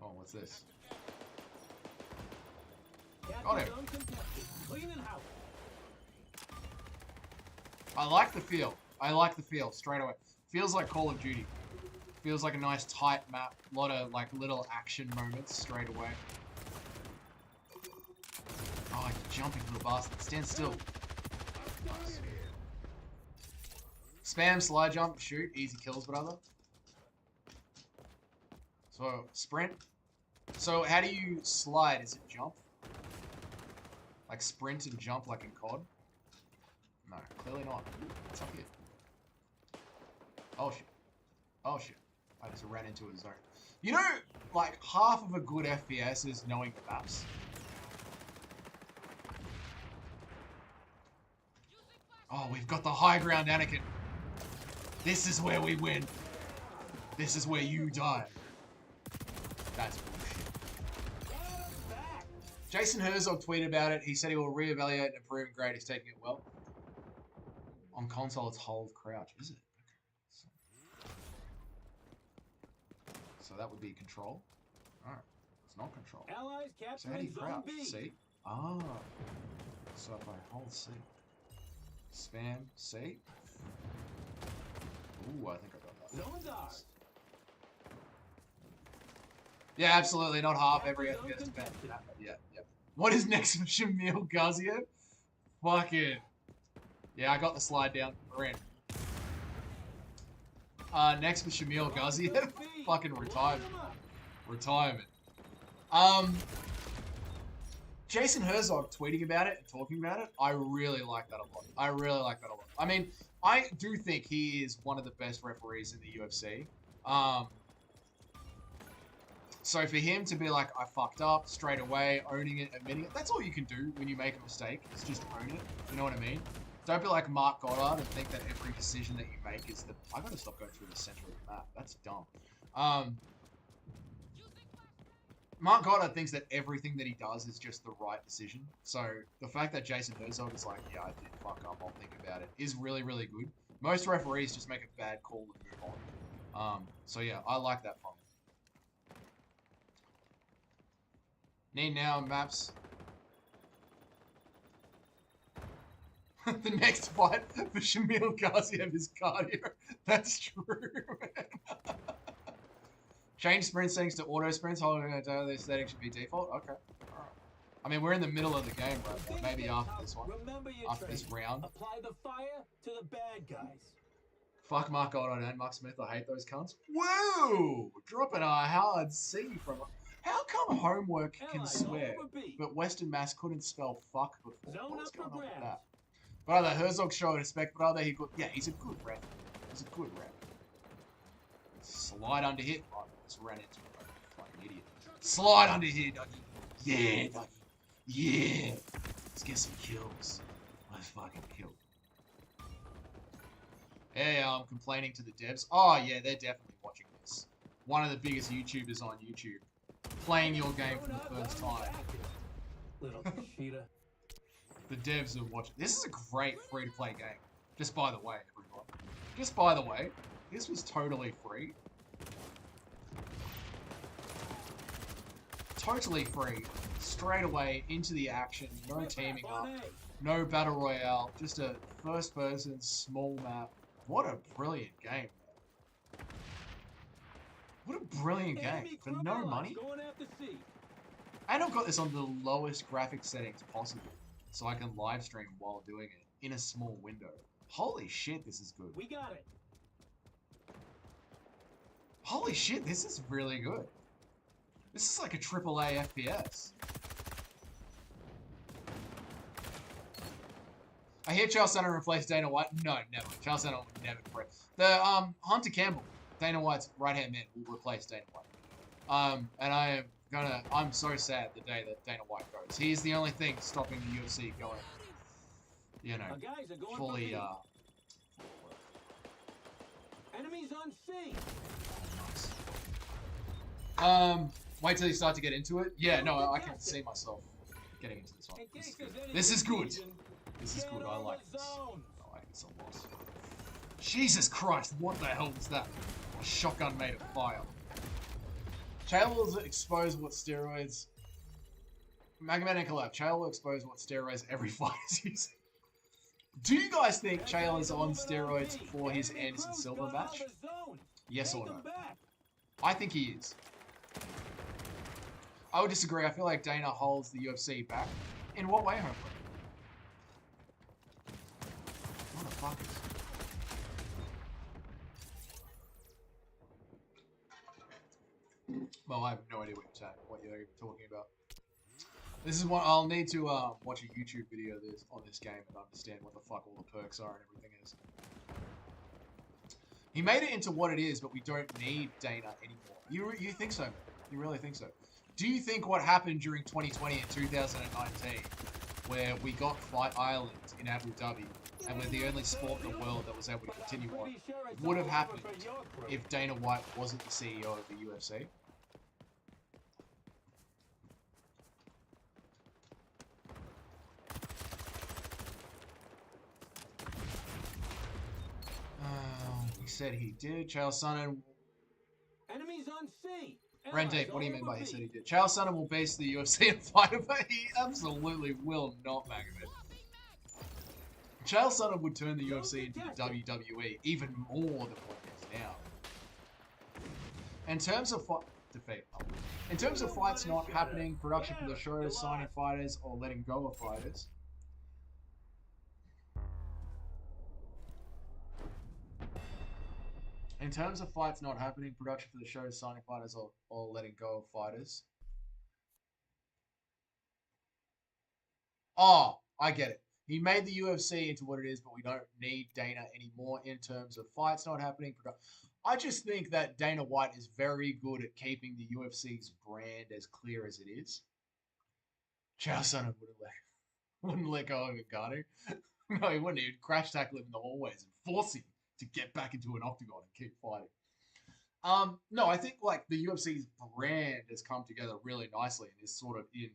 Oh, what's this? Got him. I like the feel. Straight away. Feels like Call of Duty. Feels like a nice tight map. A lot of like little action moments straight away. Oh, you jumping little bastard. Stand still. Nice. Spam, slide jump, shoot. Easy kills, brother. So, sprint. So, how do you slide? Is it jump? Like sprint and jump like in COD? No, clearly not. What's up here? Oh shit. Oh shit. I just ran into a zone. You know, like half of a good FPS is knowing the maps. Oh, we've got the high ground, Anakin. This is where we win. This is where you die. That's bullshit. Jason Herzog tweeted about it. He said he will reevaluate and improve and grade. He's taking it well. On console, it's hold crouch. Is it? So that would be control. Alright. It's not control. Allies So how do you capturing Zone crouch? B. C? Ah. So if I hold C. Spam C. Ooh, I think I got that. Zone's ours. Yeah, absolutely. Not half every FPS depends. Yeah, yeah. What is next for Shamil Gaziev? Fuck it. Yeah, I got the slide down. We're in. Next for Shamil Gaziev. Fucking retirement. Retirement. Jason Herzog tweeting about it and talking about it, I really like that a lot. I really like that a lot. I mean, I do think he is one of the best referees in the UFC. So for him to be like, I fucked up straight away, owning it, admitting it, that's all you can do when you make a mistake, is just own it. You know what I mean? Don't be like Mark Goddard and think that every decision that you make is the... I gotta stop going through the center of the map. That's dumb. Mark Goddard thinks that everything that he does is just the right decision. So the fact that Jason Herzog is like, yeah, I did fuck up, I'll think about it, is really, really good. Most referees just make a bad call and move on. So yeah, I like that from him. Need now maps. The next fight for Shamil Gaziev is cardio. That's true, man. Change sprint settings to auto sprints. Holding this setting should be default. Okay. Alright. I mean, we're in the middle of the game right now. Maybe after this one. After this round. Apply the fire to the bad guys. Fuck Mark Goddard and Mark Smith. I hate those cunts. Whoa! Dropping a hard C from... How come Homework can swear, but Western Mass couldn't spell fuck before? What's going on with that? Brother, Herzog showed respect, brother. He could... Yeah, he's a good ref. He's a good ref. Slide under hit. Oh, just ran into him. Fucking idiot. Slide under here, Dougie. Yeah, Dougie. Yeah. Let's get some kills. Let's fucking kill. Hey, I'm complaining to the devs. Oh, yeah, they're definitely watching this. One of the biggest YouTubers on YouTube. Playing your game for the first time. Little cheater. The devs are watching. This is a great free-to-play game. Just by the way, everyone. Just by the way, this was totally free. Totally free. Straight away into the action. No teaming up. No battle royale. Just a first-person small map. What a brilliant game. What a brilliant game. For no money. And I've got this on the lowest graphics settings possible. So I can live stream while doing it. In a small window. Holy shit, this is good. We got it. Holy shit, this is really good. This is like a AAA FPS. I hear Charles Sanders replace Dana White. No, never. Charles Sanders will never replace. The Hunter Campbell, Dana White's right-hand man, will replace Dana White. And I'm so sad the day that Dana White goes. He's the only thing stopping the UFC going, you know, fully, Enemies on C. Nice. Wait till you start to get into it. Yeah, no, I can see myself getting into this one. This is good. This is good. I like this. I like this a lot. Jesus Christ, what the hell was that? A shotgun made of fire. Chael will expose what steroids... Magaman and Collab. Chael will expose what steroids every fight is using. Do you guys think Chael is on steroids for his Anderson Silva match? Yes or no? I think he is. I would disagree. I feel like Dana holds the UFC back. In what way, hopefully? Motherfuckers. Well, I have no idea what you're talking about. This is what I'll need to watch a YouTube video on this game and understand what the fuck all the perks are and everything is. He made it into what it is, but we don't need Dana anymore. You think so, man? You really think so? Do you think what happened during 2020 and 2019, where we got Fight Island in Abu Dhabi, and we're the only sport in the world that was able to continue on, would have happened if Dana White wasn't the CEO of the UFC? He said he did. Chael Sonnen. Enemies on C. Deep, what do you mean by he said he did? Chael Sonnen will beast the UFC and fighter, but he absolutely will not, Magomed. Chael Sonnen would turn the UFC into the WWE even more than what it is now. In terms of fights not happening, production for the show, signing fighters, or letting go of fighters. In terms of fights not happening, production for the show, signing fighters, or letting go of fighters. Oh, I get it. He made the UFC into what it is, but we don't need Dana anymore in terms of fights not happening. I just think that Dana White is very good at keeping the UFC's brand as clear as it is. Chael Sonnen wouldn't let go of Ngannou. No, he wouldn't. He'd crash tackle him in the hallways and force him to get back into an octagon and keep fighting. No, I think like the UFC's brand has come together really nicely and is sort of in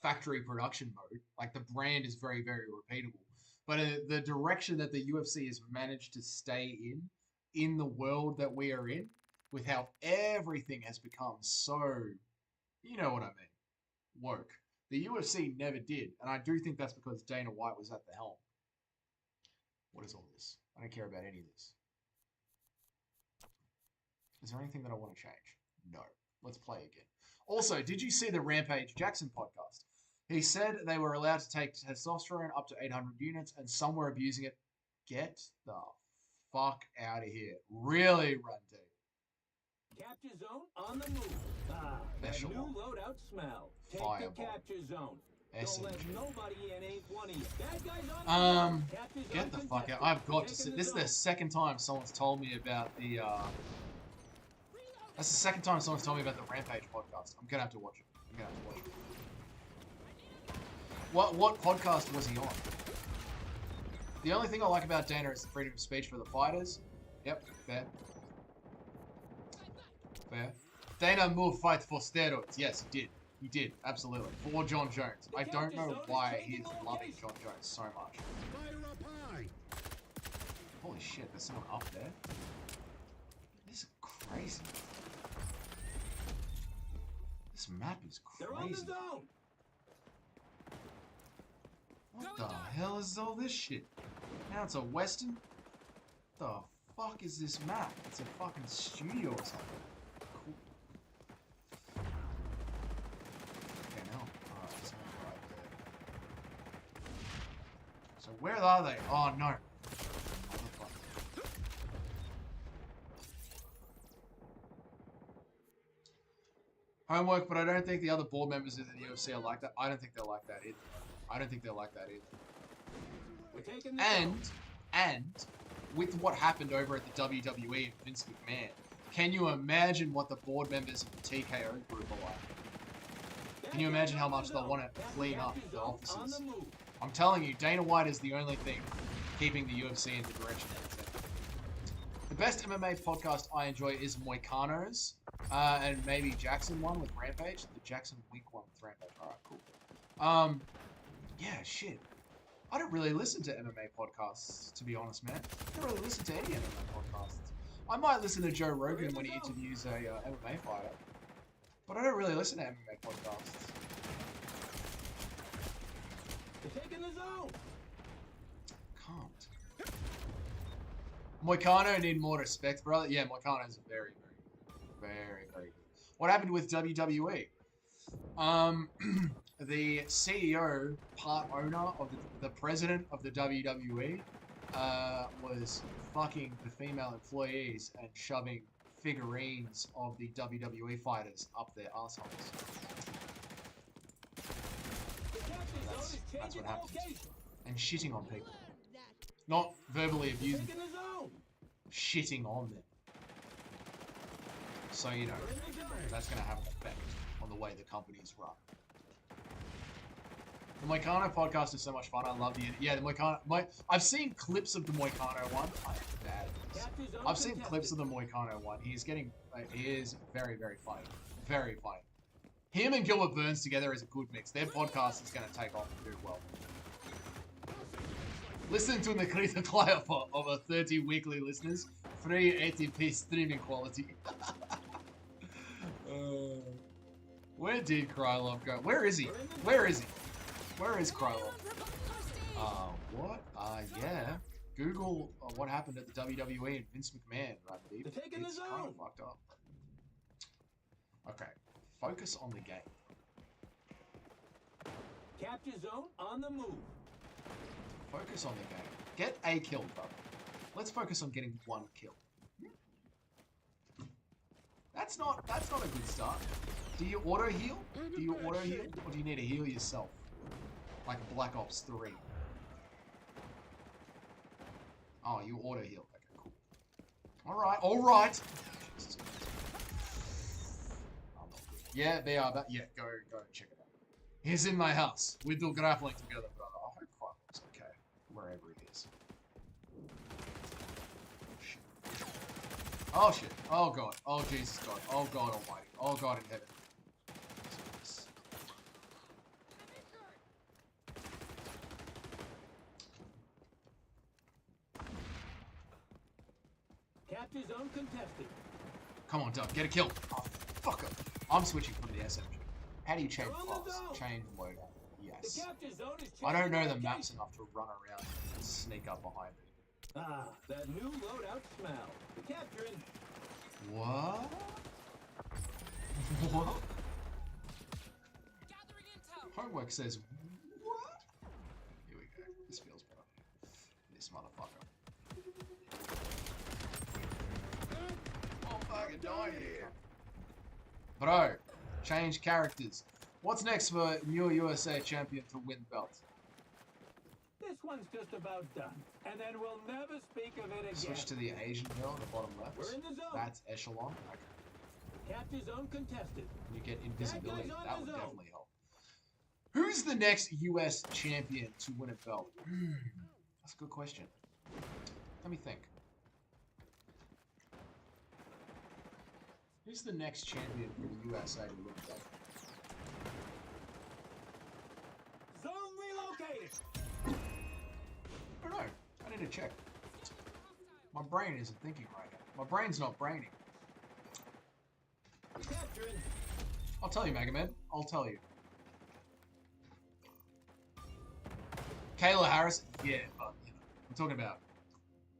factory production mode. Like the brand is very, very repeatable. But the direction that the UFC has managed to stay in the world that we are in, with how everything has become so, you know what I mean, woke. The UFC never did. And I do think that's because Dana White was at the helm. What is all this? I don't care about any of this. Is there anything that I want to change? No. Let's play again. Also, did you see the Rampage Jackson podcast? He said they were allowed to take testosterone up to 800 units and some were abusing it. Get the fuck out of here. Really, Run Deep. Capture zone on the move. That new loadout smell. Take Fireball. the capture zone. SMG. Don't let nobody in ain't one of you. That guy's on Get the fuck out. I've got to sit. This is the second time someone's told me about the, that's the second time someone's told me about the Rampage podcast. I'm gonna have to watch it. What podcast was he on? The only thing I like about Dana is the freedom of speech for the fighters. Yep, fair. Dana moved fight for steroids. Yes, he did. He did, absolutely. For John Jones. I don't know why he's loving John Jones so much. Holy shit, there's someone up there. This is crazy. This map is crazy. What the hell is all this shit? Now it's a western? The fuck is this map? It's a fucking studio or something. Cool. Okay, now. Alright, someone's right there. So where are they? Oh no. Homework, but I don't think the other board members of the UFC are like that. I don't think they're like that either. And with what happened over at the WWE and Vince McMahon, can you imagine what the board members of the TKO group are like? Can you imagine how much they'll want to clean up the offices? I'm telling you, Dana White is the only thing keeping the UFC in the direction that it's in. The best MMA podcast I enjoy is Moicano's, and maybe Jackson one with Rampage. The Jackson Week one with Rampage. Alright, cool. Yeah, shit. I don't really listen to MMA podcasts, to be honest, man. I don't really listen to any MMA podcasts. I might listen to Joe Rogan when he interviews a MMA fighter, but I don't really listen to MMA podcasts. They're taking the zone. Can't. Moicano need more respect, brother. Yeah, Moicano's very, very good. What happened with WWE? The CEO, part owner of the president of the WWE, was fucking the female employees and shoving figurines of the WWE fighters up their assholes. That's what happens. And shitting on people. Not verbally abusing them. Shitting on them. So, you know, that's going to have an effect on the way the company's run. The Moicano podcast is so much fun. I love the... Yeah, the Moicano... I've seen clips of the Moicano one. I've seen clips of the Moicano one. He's getting... he is very, very funny. Very funny. Him and Gilbert Burns together is a good mix. Their podcast is going to take off and do well. Listen to the critical effort of our 30 weekly listeners. 380p streaming quality. Where did Krylov go? Where is he? Where is he? Where is Krylov? What? Yeah. Google what happened at the WWE and Vince McMahon, right, Deep? It's kind of fucked up. Okay. Focus on the game. Capture zone on the move. Focus on the game. Get a kill, brother. Let's focus on getting one kill. That's not a good start. Do you auto heal? Do you auto heal? Or do you need to heal yourself? Like Black Ops 3. Oh, you auto heal. Okay, cool. Alright, alright! Yeah, they are. Yeah, go check it out. He's in my house. We do grappling together, brother. I hope Krylov's okay. Wherever he is. Oh shit. Oh god. Oh Jesus God. Oh God Almighty. Oh God in heaven. Capture zone contested. Come on, Doug. Get a kill. Oh, fuck up. I'm switching from the SMG. How do you change class? Change loadout. Yes. I don't know the maps enough to run around and sneak up behind it. Ah, that new loadout smell. The capturing. What? What? Homework says what? Here we go. This feels better. This motherfucker. I'm fucking dying here. Bro, change characters. What's next for new USA champion to win belts? This one's just about done, and then we'll never speak of it again. Switch to the Asian girl on the bottom left. We're in the zone. That's Echelon. Okay. Capture zone contested. You get invisibility. That would definitely help. Who's the next US champion to win a belt? That's a good question. Let me think. Who's the next champion for the USA to win a belt? Zone relocated. I don't know. I need to check. My brain isn't thinking right now. My brain's not braining. Capturing. I'll tell you, Mega Man. I'll tell you. Kayla Harris, yeah, but you know, I'm talking about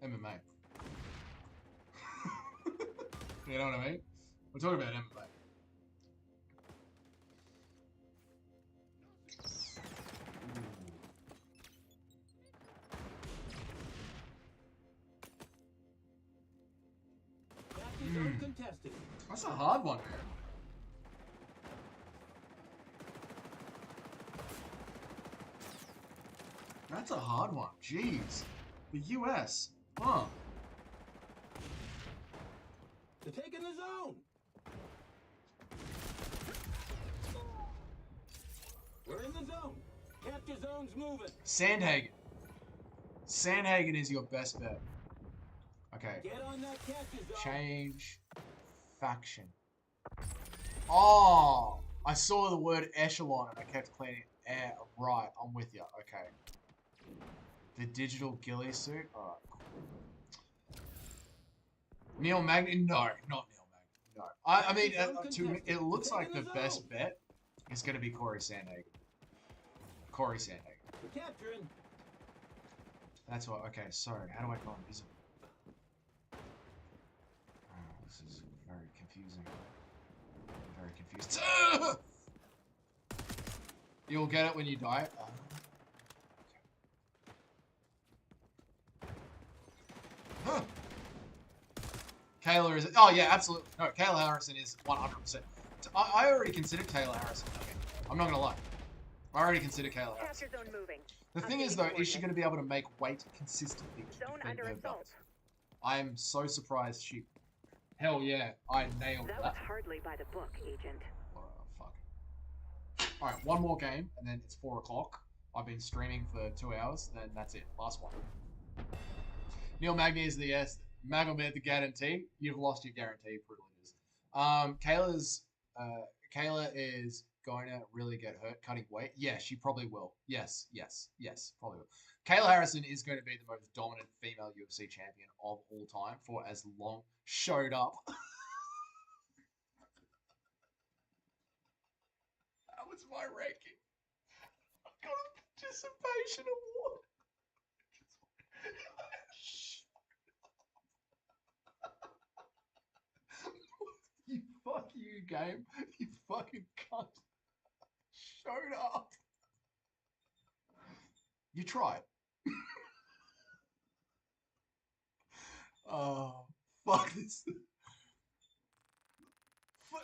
MMA. You know what I mean? We're talking about MMA. Contested. That's a hard one, man. That's a hard one. Jeez. The US. Huh. They're taking the zone. We're in the zone. Capture zone's moving. Sandhagen. Sandhagen is your best bet. Okay. Get on that capture zone. Change faction. Oh, I saw the word echelon and I kept cleaning. Right, I'm with you. Okay. The digital ghillie suit. Alright, cool. Neil Magny? No, not Neil Magny. No. I mean, to me, it looks like the best bet is going to be Corey Sandhagen. Corey Sandhagen. We're capturing. That's what. Okay, so how do I go invisible? Oh, this is very confusing. I'm very confused. You'll get it when you die. Huh. Kayla is. Oh yeah, absolutely. No, Kayla Harrison is 100%. I already considered Kayla Harrison. Okay. I'm not gonna lie. I already considered Kayla Harrison. The thing is though, is she gonna be able to make weight consistently to defend her belt? I'm so surprised she. Hell yeah, I nailed that. That was hardly by the book, Agent. Oh, fuck. Alright, one more game, and then it's 4 o'clock. I've been streaming for 2 hours, then that's it. Last one. Neil Magny is the S. Magomed the guarantee. You've lost your guarantee privileges. Kayla is going to really get hurt cutting weight? Yeah, she probably will. Yes, probably will. Kayla Harrison is going to be the most dominant female UFC champion of all time for as long. Showed up. That was my ranking. I got a participation award. You fuck you, game. You fucking cunt. Showed up. You tried. Oh, fuck this.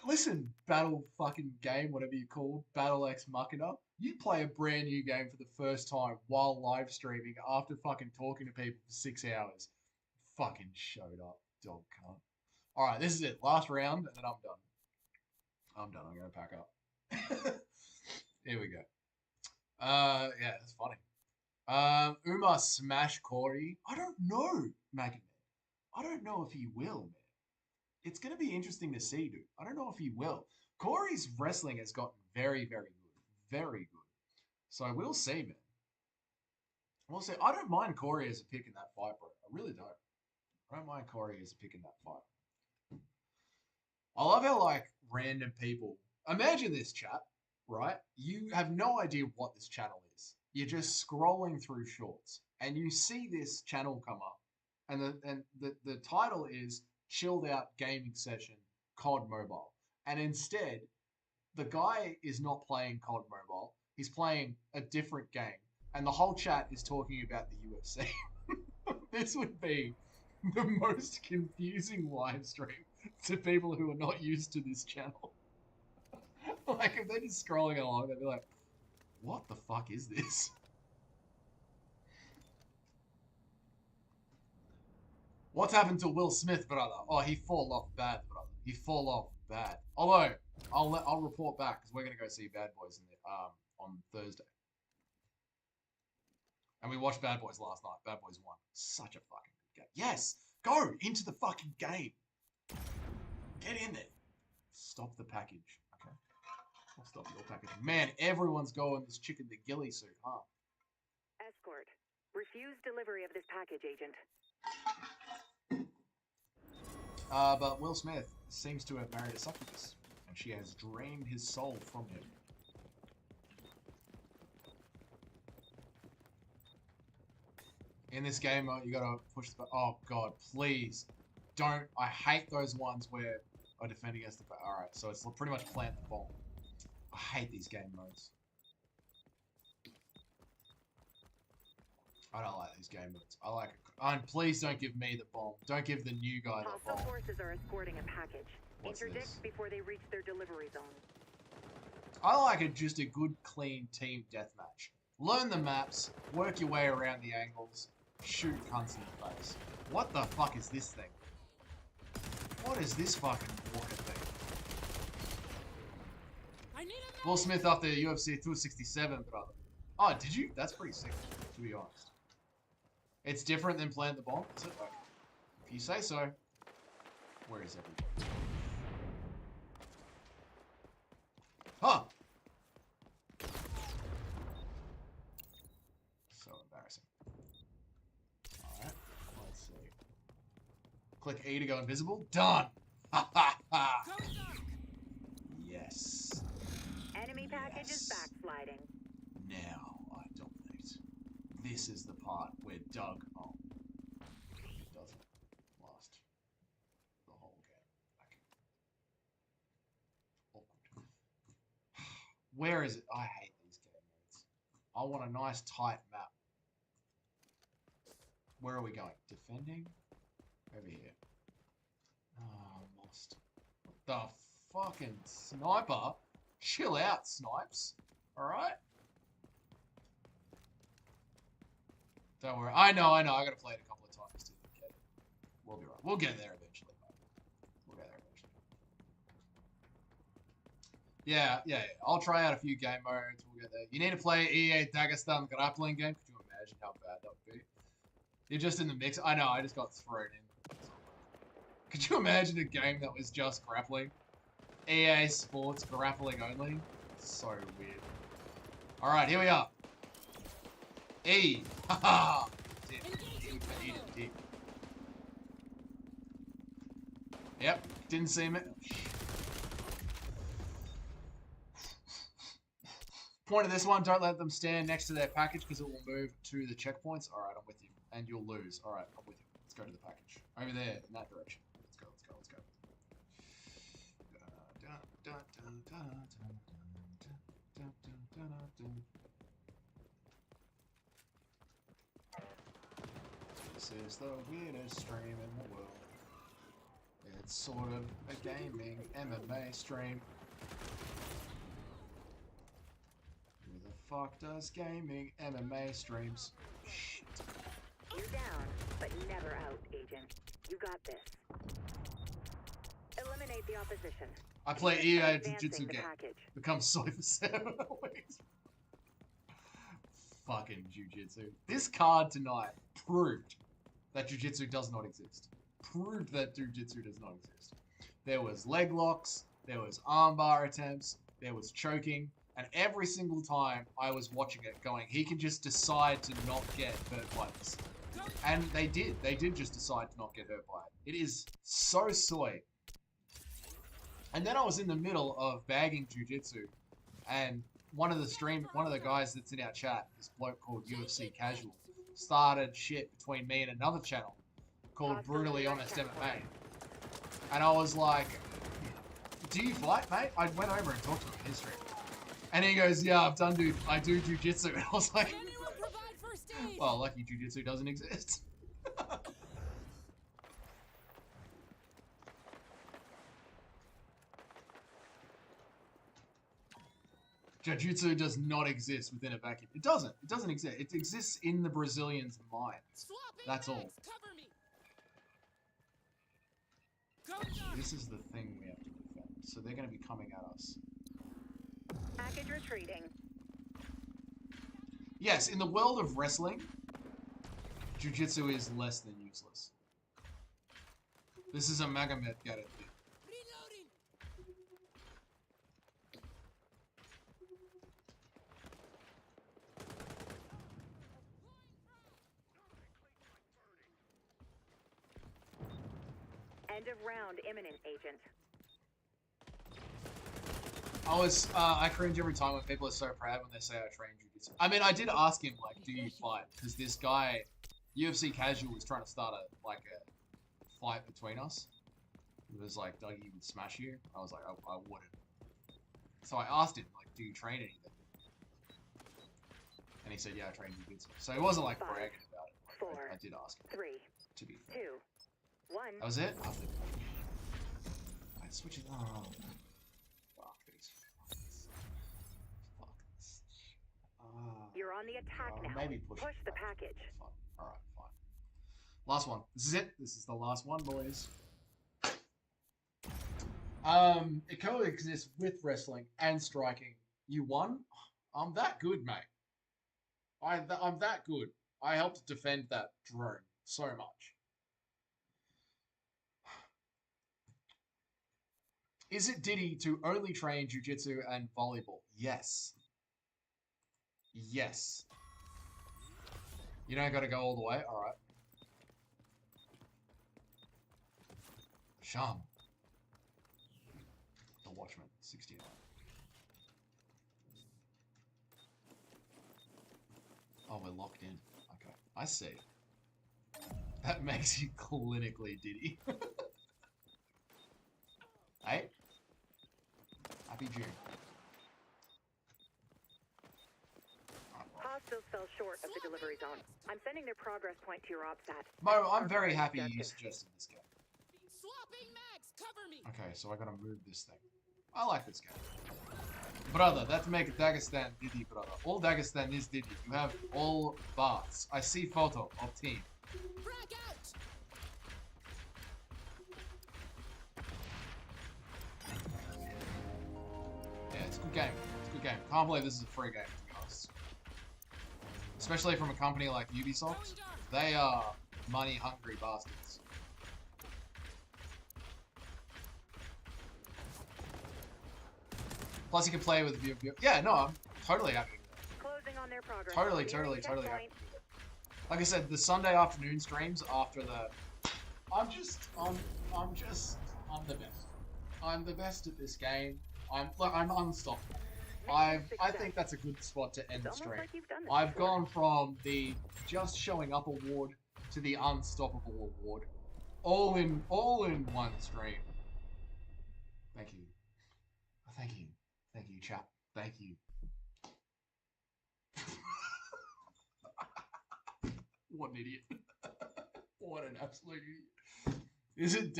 Listen, battle fucking game, whatever you call Battle X Machina. You play a brand new game for the first time while live streaming after fucking talking to people for 6 hours. Fucking showed up, dog cunt. Alright, this is it. Last round, and then I'm done. I'm done. I'm going to pack up. Here we go. Yeah, that's funny. Umar smash Corey. I don't know, Magnet. I don't know if he will, man. It's going to be interesting to see, dude. I don't know if he will. Corey's wrestling has gotten very, very good. Very good. So we'll see, man. We'll see. I don't mind Corey as a pick in that fight, bro. I really don't. I don't mind Corey as a pick in that fight. I love how, like, random people... Imagine this, chat, right? You have no idea what this channel is. You're just scrolling through shorts, and you see this channel come up, and the title is Chilled Out Gaming Session COD Mobile. And instead, the guy is not playing COD Mobile. He's playing a different game, and the whole chat is talking about the UFC. This would be the most confusing live stream to people who are not used to this channel. Like, if they're just scrolling along, they'd be like, what the fuck is this? What's happened to Will Smith, brother? Oh, he fall off bad, brother. He fall off bad. Although, I'll report back, because we're going to go see Bad Boys on Thursday. And we watched Bad Boys last night. Bad Boys 1. Such a fucking good game. Yes! Go into the fucking game! Get in there. Stop the package. Okay. I'll stop your packaging. Man, everyone's going this chicken the ghillie suit, huh? Escort. Refuse delivery of this package, Agent. But Will Smith seems to have married a succubus, and she has drained his soul from him. In this game, you gotta push the... Oh, God, please. Don't... I hate those ones where I defend against the... Alright, so it's pretty much plant the bomb. I hate these game modes. I don't like these game modes. I like it. And please don't give me the bomb. Don't give the new guy the bomb. Hostile forces are escorting a package. What's Interdict this? before they reach their delivery zone. I like it just a good, clean team deathmatch. Learn the maps, work your way around the angles, shoot cunts in the face. What the fuck is this thing? What is this fucking rocket thing? Will Smith after UFC 267, brother. Oh, did you? That's pretty sick, to be honest. It's different than Plant the Bomb, is it? Okay. If you say so. Where is everybody? Huh! So embarrassing. Alright, let's see. Click E to go invisible. Done! Ha ha ha! Yes. Enemy package is backsliding. Now I dominate. This is the part where Doug... Oh. It doesn't last the whole game. Okay. Awkward. Where is it? I hate these game modes. I want a nice tight map. Where are we going? Defending? Over here. Oh, lost. The fucking sniper? Chill out, snipes. Alright? Don't worry. I know. I gotta play it a couple of times to get it. We'll be right. We'll get there eventually, mate. We'll get there eventually. Yeah. I'll try out a few game modes. We'll get there. You need to play EA Dagestan grappling game. Could you imagine how bad that would be? You're just in the mix. I know. I just got thrown in. Could you imagine a game that was just grappling? EA Sports grappling only? So weird. Alright, here we are. E. Haha. Yep, didn't see me. Point of this one, don't let them stand next to their package because it will move to the checkpoints. Alright, I'm with you. And you'll lose. Alright, I'm with you. Let's go to the package. Over there, in that direction. Let's go, let's go, let's go. This is the weirdest stream in the world. It's sort of a gaming MMA stream. Who the fuck does gaming MMA streams? Shit. You're down, but never out, Agent. You got this. Eliminate the opposition. I play EA Advancing Jiu-Jitsu the game. package. Become soy for 7 weeks. Fucking Jiu-Jitsu. This card tonight proved that Jiu-Jitsu does not exist. Proved that Jiu-Jitsu does not exist. There was leg locks, there was armbar attempts, there was choking, and every single time I was watching it going, he can just decide to not get hurt by this. And they did. They did just decide to not get hurt by it. It is so soy. And then I was in the middle of bagging Jiu-Jitsu, and one of the guys that's in our chat, this bloke called UFC Casual, started shit between me and another channel called Brutally Honest MMA. And I was like, do you fight, mate? I went over and talked to him in his stream. And he goes, yeah, I do Jiu-Jitsu. And I was like, well, lucky Jiu-Jitsu doesn't exist. Jiu-Jitsu does not exist within a vacuum. It doesn't. It doesn't exist. It exists in the Brazilians' minds. That's all. This is the thing we have to defend. So they're going to be coming at us. Package retreating. Yes, in the world of wrestling, Jiu-Jitsu is less than useless. This is a Magomed Garrett. End of round imminent, Agent. I cringe every time when people are so proud when they say I train Jiu-Jitsu. I mean, I did ask him, like, do you fight? Because this guy, UFC Casual, was trying to start a fight between us. It was like, Dougie would smash you. I was like, I wouldn't. So I asked him, like, do you train anything? And he said, yeah, I train Jiu-Jitsu. So he wasn't, like, bragging about it. Like, 4, I did ask him. 3, to be fair. 2, 1. That was it? I switch it. Oh. Fuck these. Fuck this. You're on the attack now. Maybe push the package. Alright, fine. Last one. This is it. This is the last one, boys. It coexists with wrestling and striking. You won? I'm that good, mate. I'm that good. I helped defend that drone so much. Is it Diddy to only train Jiu-Jitsu and volleyball? Yes. Yes. You don't gotta go all the way? Alright. Sham. The Watchman, 69. Oh, we're locked in. Okay. I see. That makes you clinically Diddy. Hey? Happy June. Hostiles fell short of the delivery zone. I'm sending their progress point to your OPSAT. Mo, I'm very happy you suggested this game. Swapping mags, cover me. Okay, so I gotta move this thing. I like this game. Brother, that make Dagestan Diddy, brother. All Dagestan is Diddy. You have all baths. I see photo of team. Frag out. Yeah, it's a good game. It's a good game. Can't believe this is a free game, to be honest. Especially from a company like Ubisoft. They are money-hungry bastards. Plus, you can play with view. Yeah, no, I'm totally happy with that. Closing on their progress. Totally happy with that. Like I said, the Sunday afternoon streams after the... I'm the best. I'm the best at this game. I'm unstoppable. I think that's a good spot to end the stream. I've gone from the just showing up award to the unstoppable award, all in one stream. Thank you, chap. Thank you. What an idiot! What an absolute idiot! Is it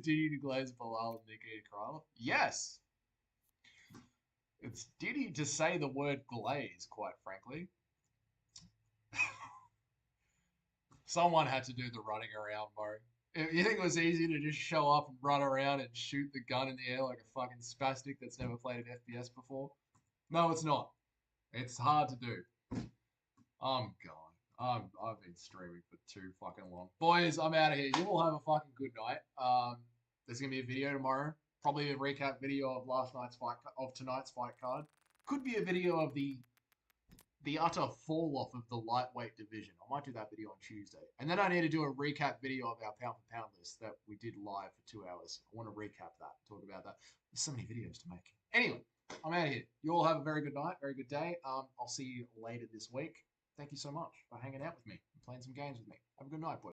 Diddy to glaze Bilal and Nikki to Krylov? Yes. It's Diddy to say the word glaze, quite frankly. Someone had to do the running around, bro. If you think it was easy to just show up and run around and shoot the gun in the air like a fucking spastic that's never played an FPS before? No, it's not. It's hard to do. I'm gone. I've been streaming for too fucking long. Boys, I'm out of here. You all have a fucking good night. There's gonna be a video tomorrow. Probably a recap video of tonight's fight card. Could be a video of the utter fall off of the lightweight division. I might do that video on Tuesday. And then I need to do a recap video of our pound for pound list that we did live for 2 hours. I want to recap that, talk about that. There's so many videos to make. Anyway, I'm out of here. You all have a very good night, very good day. I'll see you later this week. Thank you so much for hanging out with me and playing some games with me. Have a good night, boys.